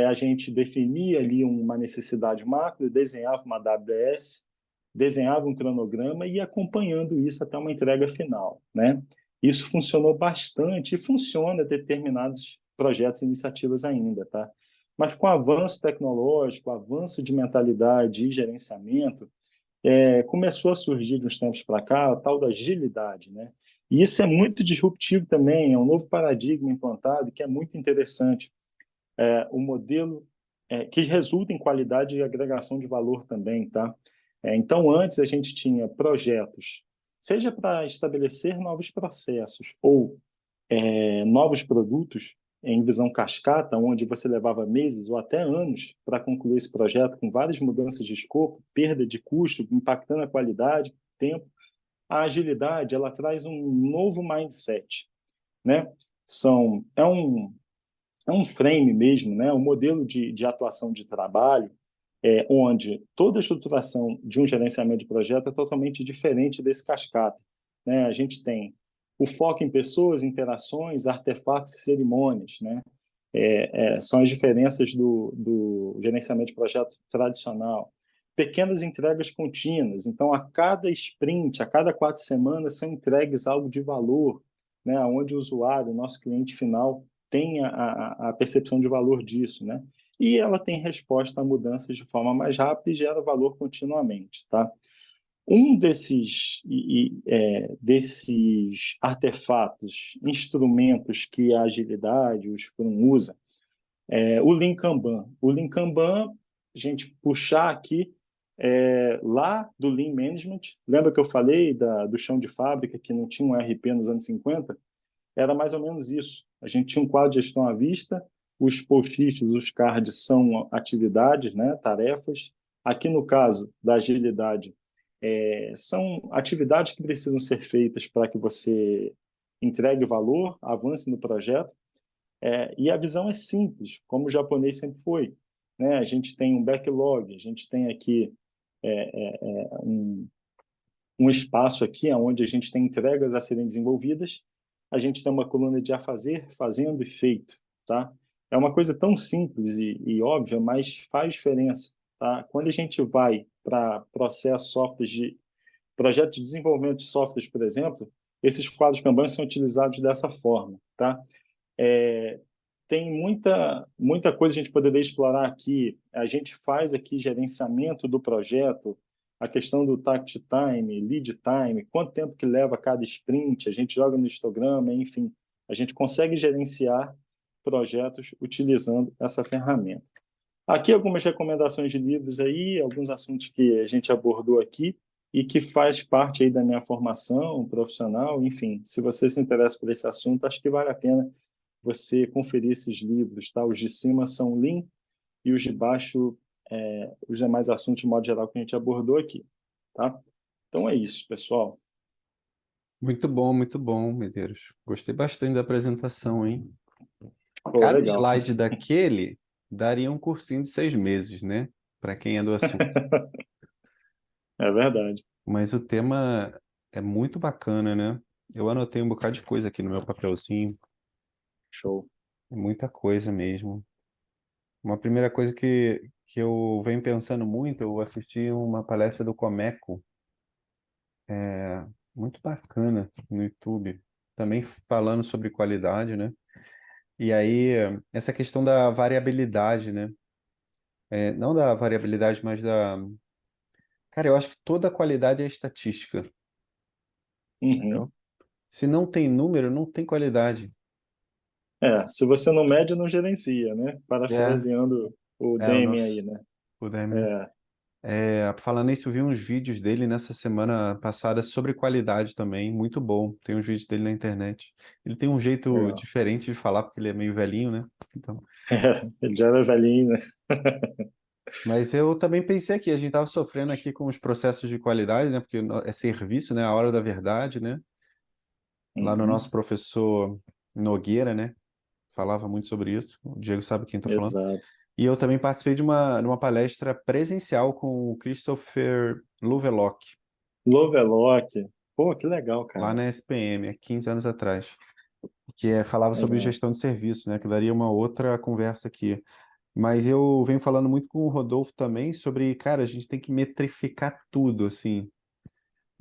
[SPEAKER 1] A gente definia ali uma necessidade macro, desenhava uma AWS, desenhava um cronograma e ia acompanhando isso até uma entrega final, né? Isso funcionou bastante e funciona em determinados projetos e iniciativas ainda, tá? Mas com o avanço tecnológico, o avanço de mentalidade e gerenciamento, começou a surgir de uns tempos para cá a tal da agilidade, né? E isso é muito disruptivo também, é um novo paradigma implantado que é muito interessante. O modelo que resulta em qualidade e agregação de valor também, tá? Então, antes a gente tinha projetos, seja para estabelecer novos processos ou novos produtos em visão cascata, onde você levava meses ou até anos para concluir esse projeto, com várias mudanças de escopo, perda de custo, impactando a qualidade, tempo. A agilidade, ela traz um novo mindset, né? É um frame mesmo, né? Um modelo de atuação de trabalho, onde toda a estruturação de um gerenciamento de projeto é totalmente diferente desse cascata, né? A gente tem o foco em pessoas, interações, artefatos e cerimônias, né? São as diferenças do gerenciamento de projeto tradicional. Pequenas entregas contínuas. Então, a cada sprint, a cada 4 semanas, são entregues algo de valor, né? Onde o usuário, o nosso cliente final, tem a percepção de valor disso, né? E ela tem resposta a mudanças de forma mais rápida e gera valor continuamente, tá? Um desses artefatos, instrumentos que a agilidade, o Scrum usa, o Lean Kanban. O Lean Kanban, a gente puxar aqui lá do Lean Management, lembra que eu falei do chão de fábrica que não tinha um RP nos anos 50? Era mais ou menos isso. A gente tinha um quadro de gestão à vista, os post-its, os cards são atividades, né, tarefas. Aqui no caso da agilidade, são atividades que precisam ser feitas para que você entregue valor, avance no projeto. E a visão é simples, como o japonês sempre foi, né? A gente tem um backlog, a gente tem aqui um espaço aqui onde a gente tem entregas a serem desenvolvidas a gente tem uma coluna de a fazer, fazendo e feito, tá? É uma coisa tão simples e óbvia, mas faz diferença, tá? Quando a gente vai para processos, softwares de projeto de desenvolvimento de softwares, por exemplo, esses quadros Kanban são utilizados dessa forma, tá? É, tem muita coisa que a gente poderia explorar aqui. A gente faz aqui gerenciamento do projeto, a questão do takt time, lead time, quanto tempo que leva cada sprint, a gente joga no histograma, enfim, a gente consegue gerenciar projetos utilizando essa ferramenta. Aqui algumas recomendações de livros aí, alguns assuntos que a gente abordou aqui e que faz parte aí da minha formação profissional, enfim, se você se interessa por esse assunto, acho que vale a pena você conferir esses livros, tá? Os de cima são Lean e os de baixo, os demais assuntos de modo geral que a gente abordou aqui, tá? Então é isso, pessoal.
[SPEAKER 2] Muito bom, Medeiros. Gostei bastante da apresentação, hein?
[SPEAKER 1] Pô,
[SPEAKER 2] Cada
[SPEAKER 1] legal.
[SPEAKER 2] slide daquele daria um cursinho de 6 meses, né? Para quem é do assunto.
[SPEAKER 1] É verdade.
[SPEAKER 2] Mas o tema é muito bacana, né? Eu anotei um bocado de coisa aqui no meu papelzinho.
[SPEAKER 1] Show.
[SPEAKER 2] É muita coisa mesmo. Uma primeira coisa que eu venho pensando muito, eu assisti uma palestra do Comeco, muito bacana no YouTube, também falando sobre qualidade, né? E aí, essa questão da variabilidade, né? Não da variabilidade, mas da. Cara, eu acho que toda qualidade é estatística,
[SPEAKER 1] Uhum.
[SPEAKER 2] entendeu? Se não tem número, não tem qualidade.
[SPEAKER 1] Se você não mede, não gerencia, né?
[SPEAKER 2] É,
[SPEAKER 1] Parafraseando o
[SPEAKER 2] é o
[SPEAKER 1] Deming aí,
[SPEAKER 2] nosso.
[SPEAKER 1] né?
[SPEAKER 2] O Demi.
[SPEAKER 1] É,
[SPEAKER 2] Falando nisso, eu vi uns vídeos dele nessa semana passada sobre qualidade também, muito bom. Tem uns vídeos dele na internet. Ele tem um jeito
[SPEAKER 1] legal.
[SPEAKER 2] diferente de falar, porque ele é meio velhinho, né? Então,
[SPEAKER 1] Ele já era velhinho, né?
[SPEAKER 2] mas eu também pensei aqui, a gente estava sofrendo aqui com os processos de qualidade, né? Porque é serviço, né? A hora da verdade, né? Lá no nosso
[SPEAKER 1] Uhum.
[SPEAKER 2] professor Nogueira, né? Falava muito sobre isso. O Diego sabe quem está falando.
[SPEAKER 1] Exato.
[SPEAKER 2] E eu também participei de uma palestra presencial com o Christopher Lovelock,
[SPEAKER 1] Lovelock. Pô, que legal,
[SPEAKER 2] lá
[SPEAKER 1] cara.
[SPEAKER 2] na SPM, há 15 anos atrás, que falava sobre
[SPEAKER 1] Legal.
[SPEAKER 2] gestão de serviço, né? Que daria uma outra conversa aqui. Mas eu venho falando muito com o Rodolfo também sobre, cara, a gente tem que metrificar tudo, assim.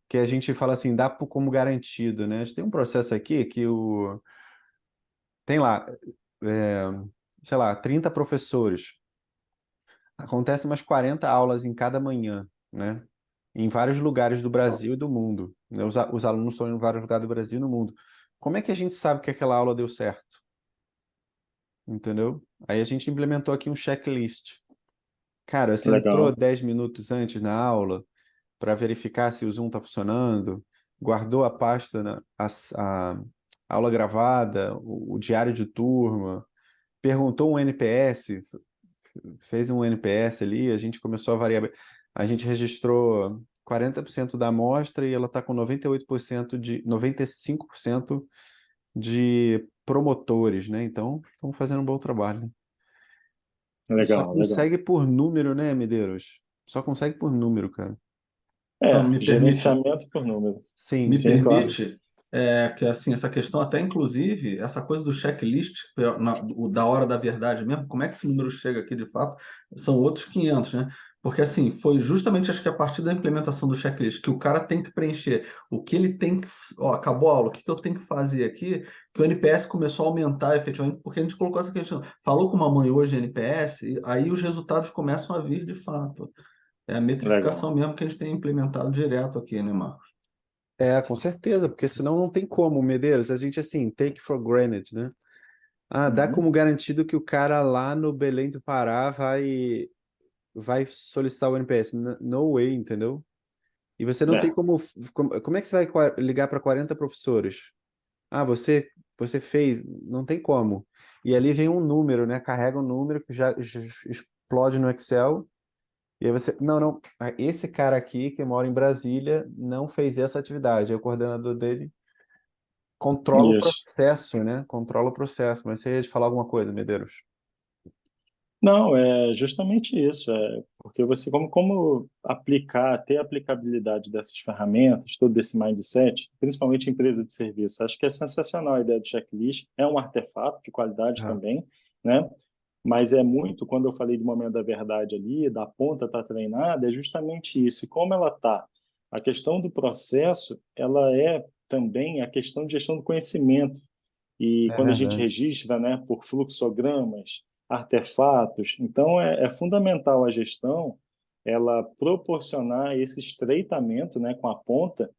[SPEAKER 2] Que a gente fala assim, como garantido, né? A gente tem um processo aqui que tem lá, é, sei lá, 30 professores. Acontece umas 40 aulas em cada manhã, né? Em vários lugares do Brasil e do mundo, né? Os alunos estão em vários lugares do Brasil e no mundo. Como é que a gente sabe que aquela aula deu certo? Entendeu? Aí a gente implementou aqui um checklist. Cara, você entrou
[SPEAKER 1] Legal.
[SPEAKER 2] 10 minutos antes na aula para verificar se o Zoom está funcionando, guardou a pasta, a aula gravada, o diário de turma, perguntou um NPS, fez um NPS ali, a gente começou a variar. A gente registrou 40% da amostra e ela está com 95% de promotores, né? Então, estamos fazendo um bom trabalho. E só
[SPEAKER 1] Legal, legal.
[SPEAKER 2] consegue por número, né, Medeiros? Só consegue por número, cara.
[SPEAKER 3] Não, me permite,
[SPEAKER 1] Gerenciamento por número.
[SPEAKER 2] Sim,
[SPEAKER 3] me
[SPEAKER 1] Sim, claro.
[SPEAKER 3] permite que assim essa questão até inclusive essa coisa do checklist o da hora da verdade mesmo, como é que esse número chega aqui de fato, são outros 500, né? Porque assim, foi justamente acho que a partir da implementação do checklist que o cara tem que preencher o que ele tem que, ó, acabou a aula, o que que eu tenho que fazer aqui, que o NPS começou a aumentar efetivamente, porque a gente colocou essa questão, falou com uma mãe hoje NPS, e aí os resultados começam a vir de fato. É a
[SPEAKER 1] Legal.
[SPEAKER 3] metrificação mesmo que a gente tem implementado direto aqui, né, Marcos?
[SPEAKER 2] com certeza, porque senão não tem como, Medeiros. A gente, assim, take for granted, né? Ah, dá
[SPEAKER 1] Uhum.
[SPEAKER 2] como garantido que o cara lá no Belém do Pará vai solicitar o NPS. No way, entendeu? E você não tem
[SPEAKER 1] É,
[SPEAKER 2] como é que você vai ligar para 40 professores? Ah, você fez, não tem como. E ali vem um número, né? Carrega um número que já explode no Excel. E aí você, não, esse cara aqui que mora em Brasília não fez essa atividade. Aí o coordenador dele controla o
[SPEAKER 1] isso.
[SPEAKER 2] processo, né? Controla o processo. Mas você ia falar alguma coisa, Medeiros?
[SPEAKER 1] Não, é justamente isso. Porque você, como aplicar, ter a aplicabilidade dessas ferramentas, todo esse mindset, principalmente em empresa de serviço, acho que é sensacional a ideia do checklist. É um artefato de qualidade
[SPEAKER 2] Ah,
[SPEAKER 1] também, né? Mas é muito, quando eu falei do momento da verdade ali, da ponta estar treinada, é justamente isso. E como ela está? A questão do processo, ela é também a questão de gestão do conhecimento. E
[SPEAKER 2] é
[SPEAKER 1] quando a gente
[SPEAKER 2] verdade.
[SPEAKER 1] registra, né, por fluxogramas, artefatos, então é fundamental a gestão ela proporcionar esse estreitamento, né, com a ponta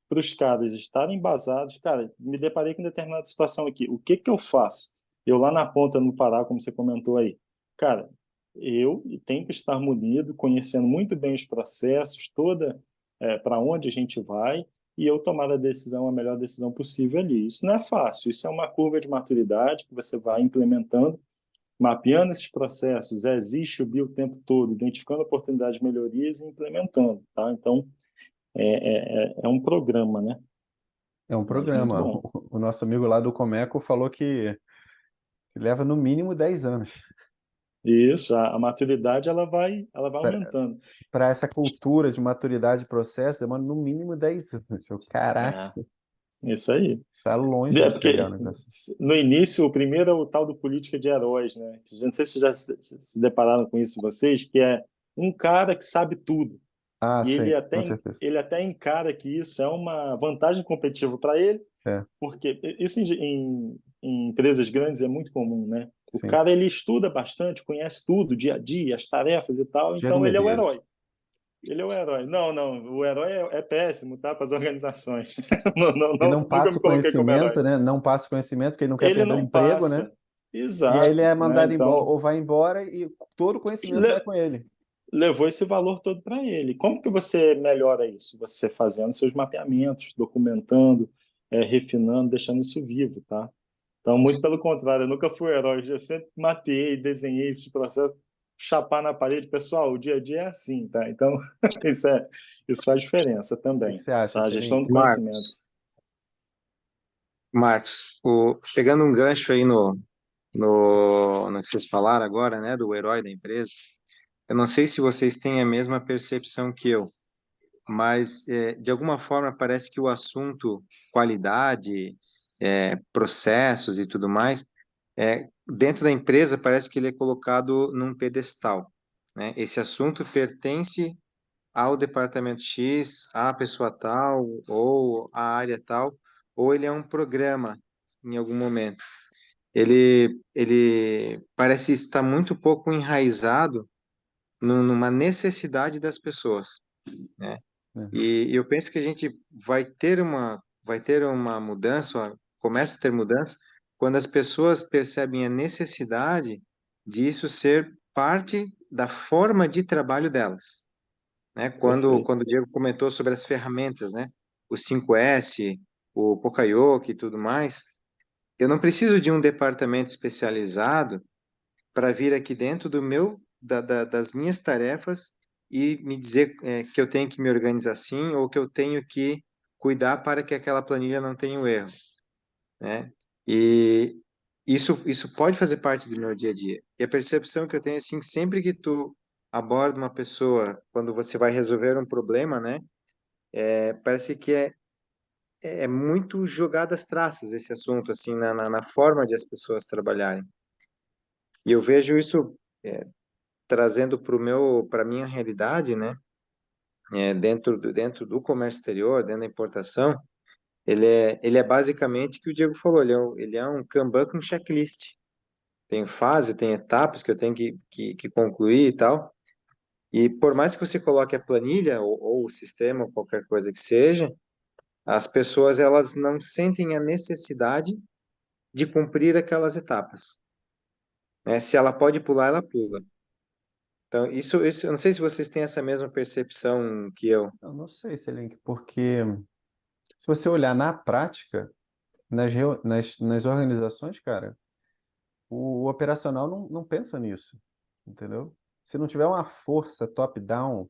[SPEAKER 1] para os caras estarem embasados. Cara, me deparei com determinada situação aqui. O que que eu faço? Eu lá na ponta no Pará, como você comentou aí, cara, eu tenho que estar munido, conhecendo muito bem os processos, toda para onde a gente vai e eu tomar a decisão, a melhor decisão possível ali. Isso não é fácil, isso é uma curva de maturidade que você vai implementando, mapeando esses processos, existe o BI o tempo todo, identificando oportunidades de melhorias e implementando, tá? Então, é um programa, né?
[SPEAKER 2] É um
[SPEAKER 1] Mas muito
[SPEAKER 2] programa.
[SPEAKER 1] bom.
[SPEAKER 2] O nosso amigo lá do Comeco falou que leva no mínimo 10 anos
[SPEAKER 1] Isso, a maturidade ela vai aumentando.
[SPEAKER 2] para essa cultura de maturidade de processo, demora no mínimo 10 anos. Caraca,
[SPEAKER 1] É, isso aí.
[SPEAKER 2] tá longe de chegar o
[SPEAKER 1] Porque
[SPEAKER 2] negócio.
[SPEAKER 1] no início, o primeiro é o tal do política de heróis, né? Não sei se já se depararam com isso vocês, que é um cara que sabe tudo.
[SPEAKER 2] Ah,
[SPEAKER 1] E
[SPEAKER 2] sim,
[SPEAKER 1] ele
[SPEAKER 2] com
[SPEAKER 1] até,
[SPEAKER 2] certeza.
[SPEAKER 1] ele até encara que isso é uma vantagem competitiva para ele,
[SPEAKER 2] É,
[SPEAKER 1] porque isso em empresas grandes é muito comum, né? O
[SPEAKER 2] sim.
[SPEAKER 1] cara ele estuda bastante, conhece tudo, dia a dia, as tarefas e tal,
[SPEAKER 2] Diego
[SPEAKER 1] então ele é o
[SPEAKER 2] Medeiros.
[SPEAKER 1] herói. Ele é o herói. Não, não, o herói é péssimo, tá? Para as organizações. Não, não,
[SPEAKER 2] Ele
[SPEAKER 1] não,
[SPEAKER 2] não
[SPEAKER 1] nunca
[SPEAKER 2] passa
[SPEAKER 1] me
[SPEAKER 2] o
[SPEAKER 1] coloquei como herói.
[SPEAKER 2] conhecimento, né? Não passa o conhecimento porque ele não quer
[SPEAKER 1] Ele
[SPEAKER 2] perder o
[SPEAKER 1] não
[SPEAKER 2] emprego, né?
[SPEAKER 1] passa.
[SPEAKER 2] E aí ele
[SPEAKER 1] Exato,
[SPEAKER 2] é
[SPEAKER 1] né?
[SPEAKER 2] mandado embora,
[SPEAKER 1] Então,
[SPEAKER 2] ou vai embora e todo o conhecimento vai
[SPEAKER 1] le-
[SPEAKER 2] com ele.
[SPEAKER 1] levou esse valor todo para ele. Como que você melhora isso? Você fazendo seus mapeamentos, documentando, refinando, deixando isso vivo, tá? Então, muito pelo contrário, eu nunca fui herói, eu sempre mapeei, desenhei esse processo, chapar na parede. Pessoal, o dia a dia é assim, tá? Então, isso faz diferença
[SPEAKER 2] O que que
[SPEAKER 1] também,
[SPEAKER 2] você acha,
[SPEAKER 1] tá? A gestão
[SPEAKER 2] Selim?
[SPEAKER 1] do conhecimento.
[SPEAKER 4] Marcos, pegando um gancho aí no que vocês falaram agora, né, do herói da empresa, eu não sei se vocês têm a mesma percepção que eu, mas de alguma forma parece que o assunto qualidade, processos e tudo mais, dentro da empresa parece que ele é colocado num pedestal, né? Esse assunto pertence ao departamento X, à pessoa tal, ou à área tal, ou ele é um programa em algum momento. Ele parece estar muito pouco enraizado numa necessidade das pessoas, né?
[SPEAKER 2] Uhum.
[SPEAKER 4] E eu penso que a gente vai ter uma mudança, ó, começa a ter mudança quando as pessoas percebem a necessidade disso ser parte da forma de trabalho delas, né? Quando
[SPEAKER 1] Perfeito.
[SPEAKER 4] o Diego comentou sobre as ferramentas, né? O 5S, o Pocayoke e tudo mais, eu não preciso de um departamento especializado para vir aqui dentro das minhas tarefas e me dizer que eu tenho que me organizar assim ou que eu tenho que cuidar para que aquela planilha não tenha um erro, né? E isso pode fazer parte do meu dia a dia. E a percepção que eu tenho é assim, sempre que tu aborda uma pessoa, quando você vai resolver um problema, né? Parece que é muito jogado às traças esse assunto, assim, na forma de as pessoas trabalharem. E eu vejo isso trazendo para minha realidade, né? Dentro do comércio exterior, dentro da importação, ele é basicamente o que o Diego falou, ele é um Kanban com checklist. Tem fase, tem etapas que eu tenho que concluir e tal. E por mais que você coloque a planilha ou o sistema, ou qualquer coisa que seja, as pessoas elas não sentem a necessidade de cumprir aquelas etapas, né? Se ela pode pular, ela pula. Então, isso, eu não sei se vocês têm essa mesma percepção que eu.
[SPEAKER 2] Eu não sei, Selim, porque se você olhar na prática, nas organizações, cara, o operacional não pensa nisso, entendeu? Se não tiver uma força top-down,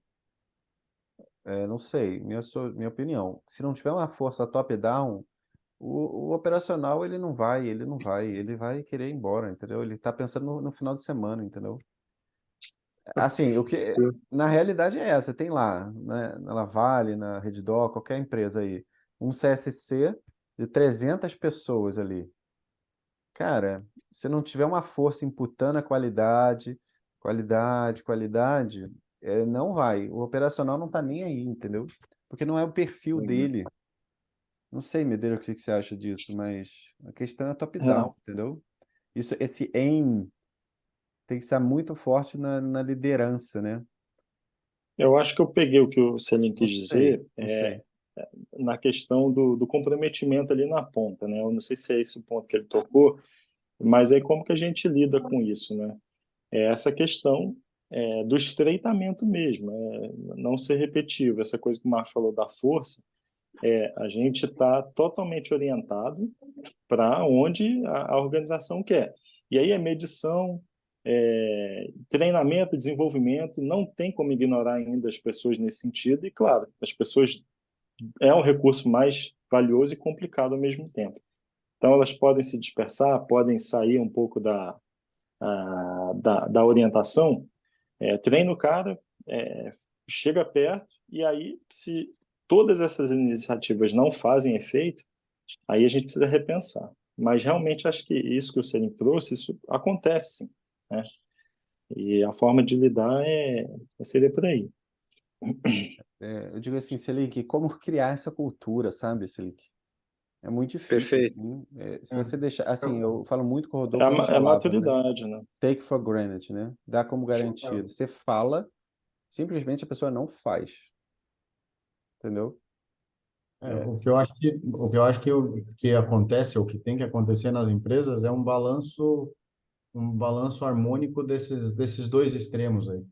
[SPEAKER 2] não sei, minha opinião. Se não tiver uma força top-down, o operacional ele não vai, ele vai querer ir embora, entendeu? Ele tá pensando no final de semana, entendeu? Assim, o que
[SPEAKER 4] Sim.
[SPEAKER 2] na realidade é essa, tem lá, né, na Lavale, na Redditor, qualquer empresa aí, um CSC de 300 pessoas ali. Cara, se não tiver uma força imputando a qualidade, qualidade, não vai. O operacional não tá nem aí, entendeu? Porque não é o perfil
[SPEAKER 1] Uhum.
[SPEAKER 2] dele. Não sei, Medeiros, o que que você acha disso, mas a questão é
[SPEAKER 1] É,
[SPEAKER 2] top-down, entendeu? Esse aim tem que estar muito forte na liderança, né?
[SPEAKER 1] eu acho que eu peguei o que o Selim
[SPEAKER 2] Não
[SPEAKER 1] quis
[SPEAKER 2] sei,
[SPEAKER 1] dizer
[SPEAKER 2] não sei.
[SPEAKER 1] na questão do comprometimento ali na ponta, né? Eu não sei se é esse o ponto que ele tocou, mas aí como que a gente lida com isso, né? É essa questão do estreitamento mesmo, não ser repetitivo. Essa coisa que o Marcos falou da força, a gente está totalmente orientado para onde a organização quer. E aí a medição, treinamento, desenvolvimento, não tem como ignorar ainda as pessoas nesse sentido. E, claro, as pessoas é um recurso mais valioso e complicado ao mesmo tempo. Então, elas podem se dispersar, podem sair um pouco da orientação, treina o cara, chega perto, e aí, se todas essas iniciativas não fazem efeito, aí a gente precisa repensar. Mas realmente acho que isso que o Selim trouxe, isso acontece sim, né? E a forma de lidar seria por aí.
[SPEAKER 2] Eu digo assim, Selic, como criar essa cultura, sabe, Selic? É muito difícil,
[SPEAKER 4] Perfeito.
[SPEAKER 2] assim. Se
[SPEAKER 3] É.
[SPEAKER 2] você deixar, assim,
[SPEAKER 3] Eu-
[SPEAKER 2] eu falo muito com o
[SPEAKER 1] É
[SPEAKER 2] Rodolfo essa
[SPEAKER 1] a
[SPEAKER 2] palavra, né?
[SPEAKER 1] maturidade, né?
[SPEAKER 2] Take for granted, né? Dá como garantido. Você fala, simplesmente a pessoa não faz, entendeu? É,
[SPEAKER 5] O que eu acho que acontece, ou que tem que acontecer nas empresas é um balanço harmônico desses dois extremos aí.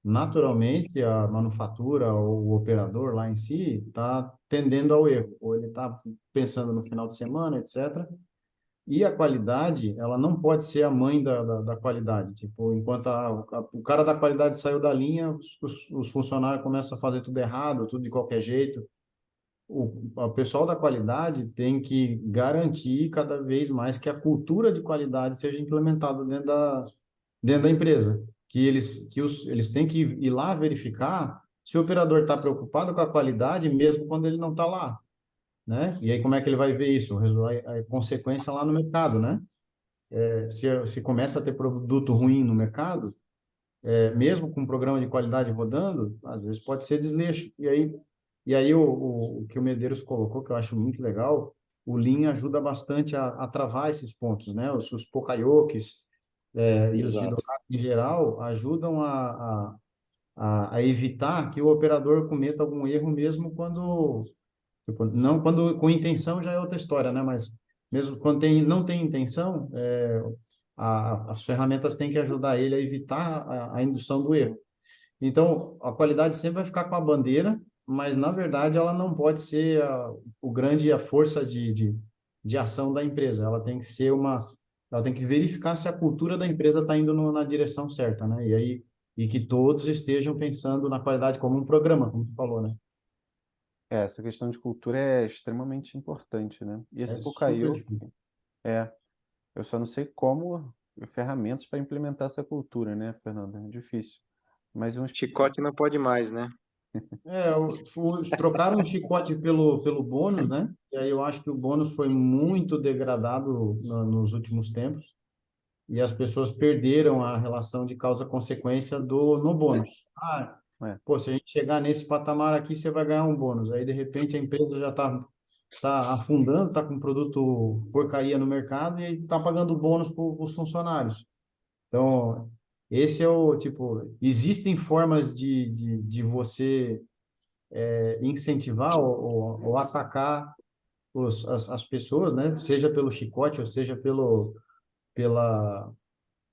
[SPEAKER 5] Naturalmente, a manufatura ou o operador lá em si está tendendo ao erro, ou ele está pensando no final de semana, etc. E a qualidade, ela não pode ser a mãe da qualidade. Tipo, enquanto o cara da qualidade saiu da linha, os funcionários começam a fazer tudo errado, tudo de qualquer jeito. O pessoal da qualidade tem que garantir cada vez mais que a cultura de qualidade seja implementada dentro da empresa, eles têm que ir lá verificar se o operador está preocupado com a qualidade mesmo quando ele não está lá, né? E aí como é que ele vai ver isso? A consequência lá no mercado, né? Se começa a ter produto ruim no mercado, mesmo com um programa de qualidade rodando, às vezes pode ser desleixo. E aí o que o Medeiros colocou, que eu acho muito legal, o Lean ajuda bastante a travar esses pontos, né? Os Pokayokis, e os
[SPEAKER 1] Exato.
[SPEAKER 5] Jidokai em geral ajudam a evitar que o operador cometa algum erro mesmo quando, tipo, não quando com intenção já é outra história, né? Mas mesmo quando não tem intenção, as ferramentas têm que ajudar ele a evitar a indução do erro. Então, a qualidade sempre vai ficar com a bandeira, mas na verdade ela não pode ser a força de ação da empresa. Ela tem que ser ela tem que verificar se a cultura da empresa está indo na direção certa, né? E que todos estejam pensando na qualidade como um programa, como tu falou, né?
[SPEAKER 2] essa questão de cultura é extremamente importante, né? E esse
[SPEAKER 5] É super
[SPEAKER 2] Pukaio,
[SPEAKER 5] difícil.
[SPEAKER 2] eu só não sei como, ferramentas para implementar essa cultura, né, Fernando? É difícil. Mas uns,
[SPEAKER 4] Chicote não pode mais, né?
[SPEAKER 5] Trocaram o chicote pelo bônus, né? E aí eu acho que o bônus foi muito degradado nos últimos tempos. E as pessoas perderam a relação de causa-consequência no bônus.
[SPEAKER 2] é,
[SPEAKER 5] Pô, se a gente chegar nesse patamar aqui, você vai ganhar um bônus. Aí, de repente, a empresa já tá afundando, tá com um produto porcaria no mercado e está pagando bônus para os funcionários. Então, esse é o tipo, existem formas de você incentivar ou atacar as pessoas, né? Seja pelo chicote ou seja pela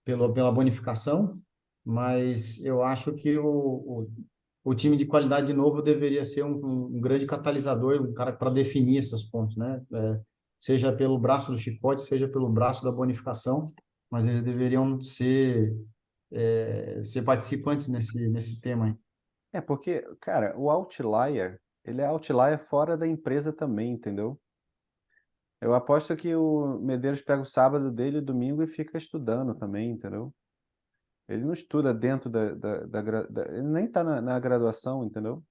[SPEAKER 5] pela bonificação, mas eu acho que o time de qualidade de novo deveria ser um grande catalisador, um cara para definir esses pontos, né? Seja pelo braço do chicote, seja pelo braço da bonificação, mas eles deveriam ser participantes nesse tema aí.
[SPEAKER 2] porque, cara, o outlier, ele é outlier fora da empresa também, entendeu? Eu aposto que o Medeiros pega o sábado dele, domingo e fica estudando também, entendeu? Ele não estuda dentro ele nem está na graduação, entendeu?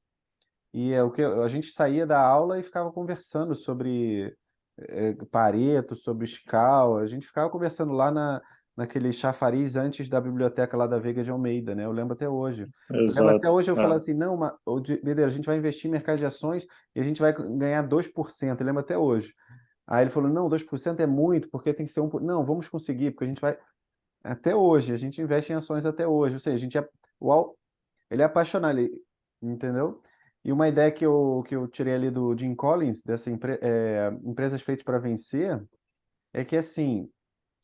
[SPEAKER 2] E é o que a gente saía da aula e ficava conversando sobre Pareto, sobre escala. A gente ficava conversando lá naquele chafariz antes da biblioteca lá da Veiga de Almeida, né? Eu lembro até hoje. Eu lembro até
[SPEAKER 1] Exato.
[SPEAKER 2] hoje eu falava
[SPEAKER 1] É,
[SPEAKER 2] assim, não, Medeiro, a gente vai investir em mercado de ações e a gente vai ganhar 2%. Eu lembro até hoje. Aí ele falou, não, 2% é muito, porque tem que ser um. Não, vamos conseguir, porque a gente vai. Até hoje, a gente investe em ações até hoje. Ou seja, a gente é. Ele é apaixonado, entendeu? E uma ideia que eu tirei ali do Jim Collins, dessa Empresas Feitas para Vencer, é que assim,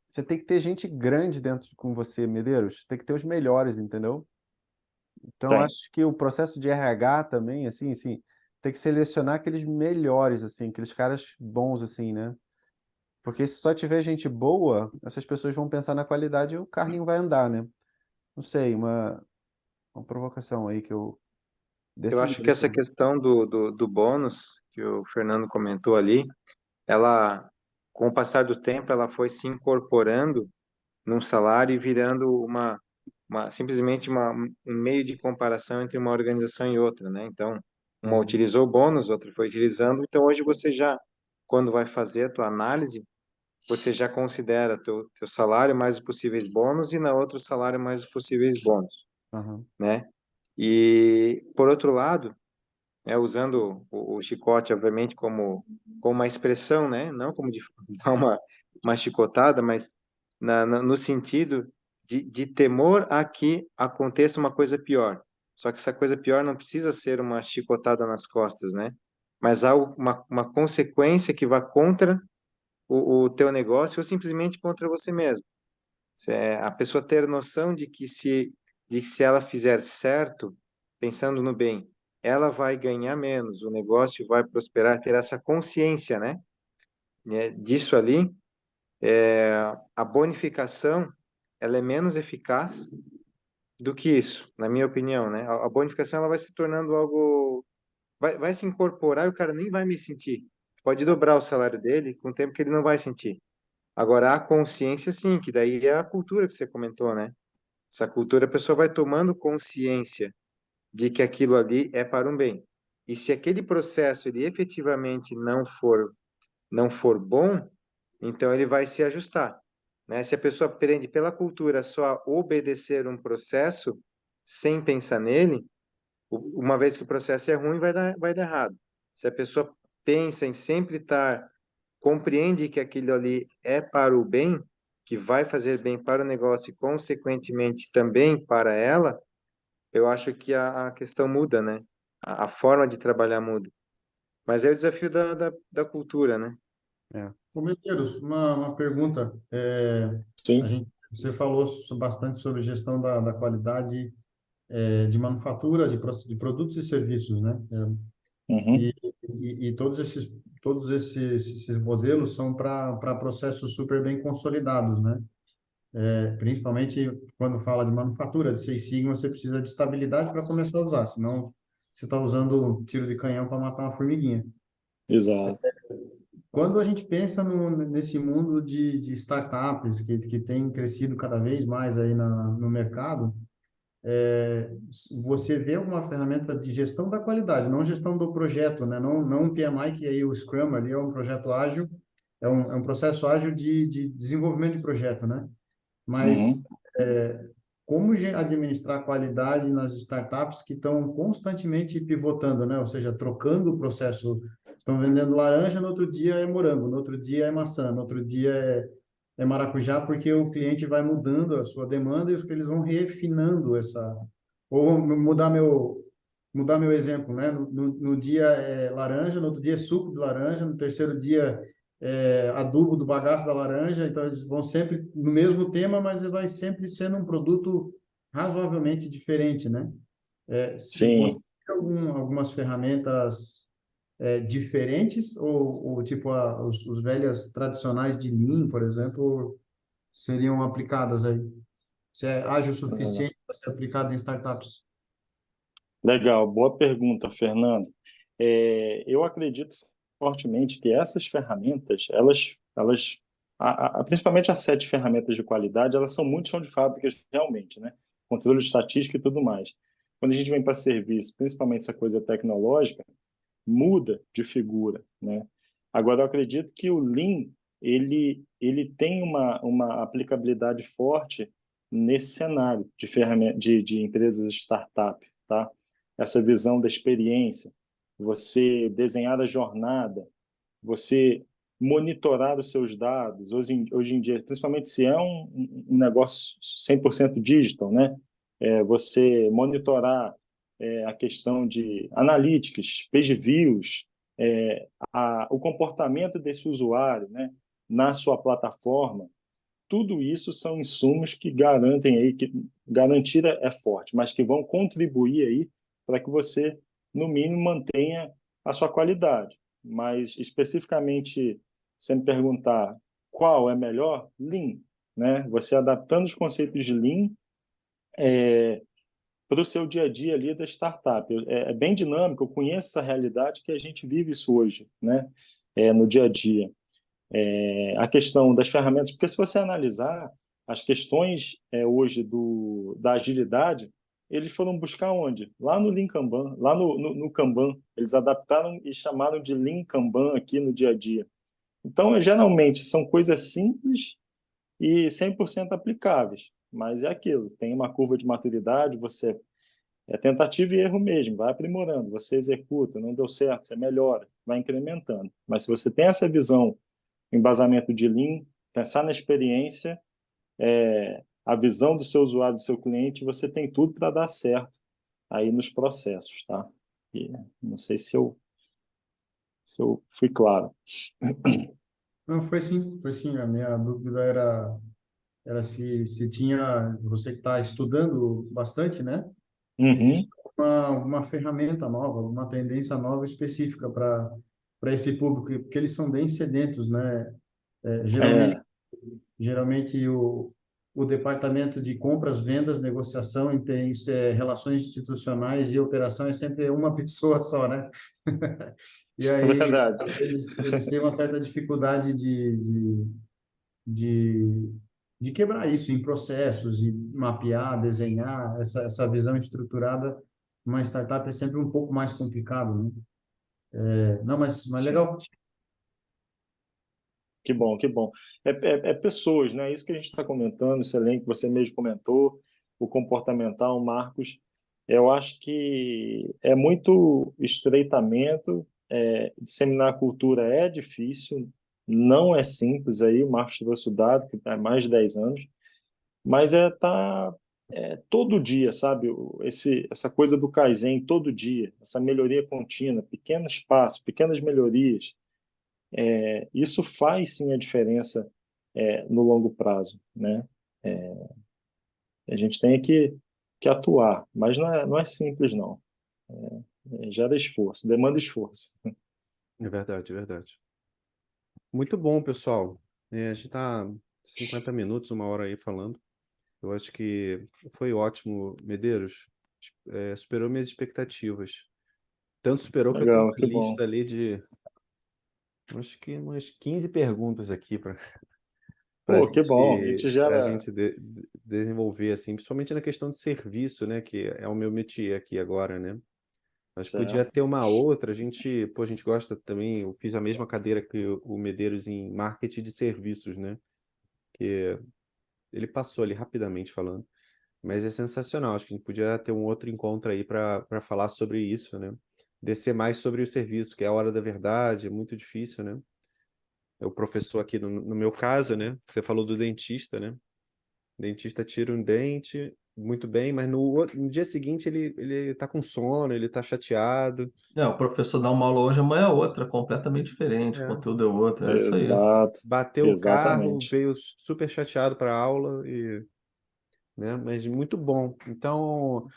[SPEAKER 2] você tem que ter gente grande dentro com você, Medeiros. Tem que ter os melhores, entendeu? Então, eu
[SPEAKER 1] tem.
[SPEAKER 2] acho que o processo de RH também, assim, tem que selecionar aqueles melhores, assim, aqueles caras bons, assim, né? Porque se só tiver gente boa, essas pessoas vão pensar na qualidade e o carrinho vai andar, né? Não sei, uma provocação aí que eu.
[SPEAKER 4] Eu
[SPEAKER 2] Desse
[SPEAKER 4] acho que
[SPEAKER 2] nível,
[SPEAKER 4] essa
[SPEAKER 2] assim.
[SPEAKER 4] questão do bônus que o Fernando comentou ali, ela, com o passar do tempo, ela foi se incorporando num salário e virando simplesmente um meio de comparação entre uma organização e outra, né? Então, uma
[SPEAKER 2] Uhum,
[SPEAKER 4] utilizou o bônus, outra foi utilizando. Então, hoje você já, quando vai fazer a tua análise, você já considera teu salário mais os possíveis bônus e na outra o salário mais os possíveis bônus,
[SPEAKER 2] aham,
[SPEAKER 4] né? E, por outro lado, usando o chicote, obviamente, como uma expressão, né? Não como de dar uma chicotada, mas no sentido de temor a que aconteça uma coisa pior. Só que essa coisa pior não precisa ser uma chicotada nas costas, né? Mas algo, uma consequência que vá contra o teu negócio ou simplesmente contra você mesmo. A pessoa ter noção de que se ela fizer certo, pensando no bem, ela vai ganhar menos, o negócio vai prosperar, ter essa consciência, né, disso ali, a bonificação, ela é menos eficaz do que isso, na minha opinião, né? A bonificação, ela vai se tornando algo, vai se incorporar e o cara nem vai me sentir. Pode dobrar o salário dele com o tempo que ele não vai sentir. Agora, a consciência, sim, que daí é a cultura que você comentou, né? Essa cultura, a pessoa vai tomando consciência de que aquilo ali é para um bem. E se aquele processo ele efetivamente não for bom, então ele vai se ajustar, né? Se a pessoa aprende pela cultura só a obedecer um processo sem pensar nele, uma vez que o processo é ruim, vai dar errado. Se a pessoa pensa em sempre estar, compreende que aquilo ali é para o bem, que vai fazer bem para o negócio e, consequentemente, também para ela, eu acho que a questão muda, né? A forma de trabalhar muda. Mas é o desafio da cultura, né?
[SPEAKER 2] é.
[SPEAKER 5] Ô, Medeiros, uma pergunta.
[SPEAKER 1] Sim.
[SPEAKER 5] Você falou bastante sobre gestão da qualidade de manufatura, de produtos e serviços, né?
[SPEAKER 1] Uhum.
[SPEAKER 5] E todos esses modelos são para processos super bem consolidados, né? Principalmente quando fala de manufatura, de Six Sigma, você precisa de estabilidade para começar a usar, senão você está usando tiro de canhão para matar uma formiguinha.
[SPEAKER 1] Exato.
[SPEAKER 5] Quando a gente pensa nesse mundo de startups que tem crescido cada vez mais aí no mercado, você vê alguma ferramenta de gestão da qualidade, não gestão do projeto, né? Não um PMI, que aí o Scrum ali é um projeto ágil, é um processo ágil de desenvolvimento de projeto, né? Mas
[SPEAKER 1] Uhum.
[SPEAKER 5] como administrar a qualidade nas startups que estão constantemente pivotando, né? Ou seja, trocando o processo. Estão vendendo laranja, no outro dia é morango, no outro dia é maçã, no outro dia é maracujá, porque o cliente vai mudando a sua demanda e eles vão refinando essa. Ou mudar meu exemplo, né? No dia é laranja, no outro dia é suco de laranja, no terceiro dia adubo do bagaço da laranja, então eles vão sempre no mesmo tema, mas vai sempre sendo um produto razoavelmente diferente, né? Se você
[SPEAKER 1] Sim.
[SPEAKER 5] tem algumas ferramentas diferentes ou tipo os velhas tradicionais de Lean, por exemplo, seriam aplicadas aí? Se é ágil o suficiente para ser aplicado em startups?
[SPEAKER 1] Legal, boa pergunta, Fernando. Eu acredito fortemente que essas ferramentas, elas principalmente as 7 ferramentas de qualidade, elas são muito chão de fábricas realmente, né? Controle estatístico e tudo mais. Quando a gente vem para serviço, principalmente essa coisa tecnológica, muda de figura, né? Agora, eu acredito que o Lean, ele tem uma aplicabilidade forte nesse cenário de ferramenta, de empresas startup, tá? Essa visão da experiência, você desenhar a jornada, você monitorar os seus dados, hoje em dia, principalmente se é um negócio 100% digital, né? Você monitorar a questão de analytics, page views, o comportamento desse usuário, né, na sua plataforma, tudo isso são insumos que garantem aí, que garantir é forte, mas que vão contribuir aí para que você, no mínimo, mantenha a sua qualidade. Mas, especificamente, se me perguntar qual é melhor, Lean, né? Você adaptando os conceitos de Lean para o seu dia a dia ali da startup. É bem dinâmico, eu conheço essa realidade que a gente vive isso hoje, né? No dia a dia. A questão das ferramentas, porque se você analisar as questões hoje da agilidade, eles foram buscar onde? Lá no Lean Kanban, lá no Kanban. Eles adaptaram e chamaram de Lean Kanban aqui no dia a dia. Então, geralmente, são coisas simples e 100% aplicáveis, mas é aquilo, tem uma curva de maturidade, você tentativa e erro mesmo, vai aprimorando, você executa, não deu certo, você melhora, vai incrementando. Mas se você tem essa visão, embasamento de Lean, pensar na experiência, a visão do seu usuário, do seu cliente, você tem tudo para dar certo aí nos processos, tá? E não sei se eu fui claro.
[SPEAKER 5] Não, foi sim. A minha dúvida era se tinha, você que está estudando bastante, né? Se existe
[SPEAKER 1] Uhum.
[SPEAKER 5] uma ferramenta nova, uma tendência nova específica para esse público, porque eles são bem sedentos, né?
[SPEAKER 1] É,
[SPEAKER 5] Geralmente o departamento de compras, vendas, negociação e tem relações institucionais e operação é sempre uma pessoa só, né? E
[SPEAKER 1] é
[SPEAKER 5] aí
[SPEAKER 1] verdade.
[SPEAKER 5] eles têm uma certa dificuldade de, de quebrar isso em processos e mapear, desenhar essa visão estruturada. Uma startup é sempre um pouco mais complicado, né? Não, mas
[SPEAKER 1] Sim.
[SPEAKER 5] legal.
[SPEAKER 1] Que bom, que bom. É pessoas, né? Isso que a gente está comentando, excelente, você mesmo comentou, o comportamental, Marcos. Eu acho que é muito estreitamento, disseminar a cultura é difícil, não é simples aí, o Marcos trouxe o dado, que há mais de 10 anos, mas todo dia, sabe? Essa coisa do Kaizen, todo dia, essa melhoria contínua, pequenos passos, pequenas melhorias, isso faz sim a diferença no longo prazo, né? A gente tem que atuar, mas não é simples, não. Gera esforço, demanda esforço.
[SPEAKER 2] É verdade, é verdade. Muito bom, pessoal. A gente está 50 minutos, uma hora aí falando. Eu acho que foi ótimo, Medeiros. Superou minhas expectativas. Tanto superou que eu tenho
[SPEAKER 1] Legal,
[SPEAKER 2] uma
[SPEAKER 1] que bom.
[SPEAKER 2] lista ali de, acho que umas 15 perguntas aqui para
[SPEAKER 1] Pô, que bom. A gente
[SPEAKER 2] para
[SPEAKER 1] gera.
[SPEAKER 2] gente desenvolver, assim, principalmente na questão de serviço, né, que é o meu métier aqui agora, né? Acho que podia
[SPEAKER 1] Certo.
[SPEAKER 2] ter uma outra, a gente gosta também, eu fiz a mesma cadeira que o Medeiros em marketing de serviços, né? Que ele passou ali rapidamente falando, mas é sensacional. Acho que a gente podia ter um outro encontro aí para falar sobre isso, né? Descer mais sobre o serviço, que é a hora da verdade, é muito difícil, né? É o professor aqui no meu caso, né? Você falou do dentista, né? O dentista tira um dente, muito bem, mas no dia seguinte ele tá com sono, ele tá chateado.
[SPEAKER 3] O professor dá uma aula hoje, amanhã é outra, completamente diferente, o
[SPEAKER 2] É.
[SPEAKER 3] conteúdo é outro, é isso aí.
[SPEAKER 1] Exato.
[SPEAKER 2] Bateu o carro,
[SPEAKER 1] Exatamente.
[SPEAKER 2] veio super chateado para a aula e, né? Mas muito bom. Então,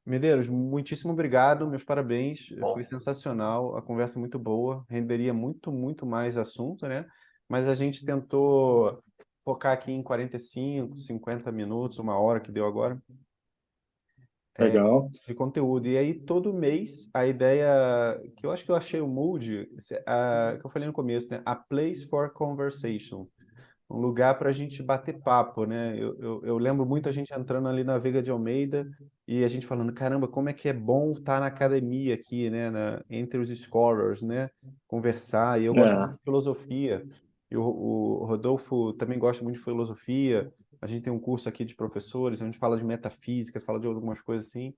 [SPEAKER 2] Medeiros, muitíssimo obrigado, meus parabéns. Foi
[SPEAKER 3] Bom,
[SPEAKER 2] sensacional, a conversa muito boa, renderia muito, muito mais assunto, né? Mas a gente tentou focar aqui em 45, 50 minutos, uma hora que deu agora,
[SPEAKER 1] Legal.
[SPEAKER 2] de conteúdo. E aí, todo mês, a ideia que eu acho que eu achei o Mood, que eu falei no começo, né? A Place for Conversation. um lugar para a gente bater papo, né? Eu lembro muito a gente entrando ali na Veiga de Almeida e a gente falando, caramba, como é que é bom estar na academia aqui, né? Entre os scholars, né? Conversar. E eu gosto muito
[SPEAKER 1] É,
[SPEAKER 2] de filosofia. E o Rodolfo também gosta muito de filosofia. A gente tem um curso aqui de professores, a gente fala de metafísica, fala de algumas coisas assim.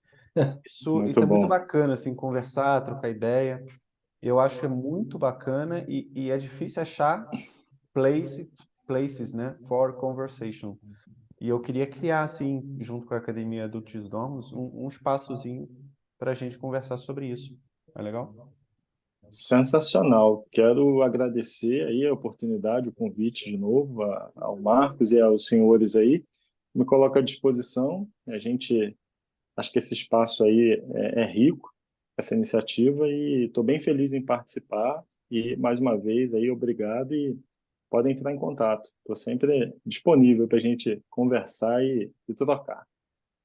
[SPEAKER 2] Isso
[SPEAKER 1] muito
[SPEAKER 2] é muito
[SPEAKER 1] bom.
[SPEAKER 2] bacana, assim, conversar, trocar ideia. Eu acho que é muito bacana e é difícil achar places, né, for conversation. E eu queria criar, assim, junto com a Academia Adultos Dormos, um espaçozinho para a gente conversar sobre isso. É legal?
[SPEAKER 1] Sensacional. Quero agradecer aí a oportunidade, o convite de novo ao Marcos e aos senhores aí. Me coloco à disposição. A gente, acho que esse espaço aí é rico, essa iniciativa, e estou bem feliz em participar. E, mais uma vez, aí, obrigado e podem entrar em contato. Estou sempre disponível para a gente conversar e trocar.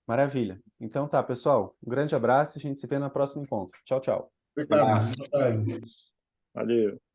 [SPEAKER 2] Maravilha. Então tá, pessoal. Um grande abraço e a gente se vê no próximo encontro. Tchau, tchau.
[SPEAKER 3] Obrigado. Boa tarde.
[SPEAKER 1] Valeu.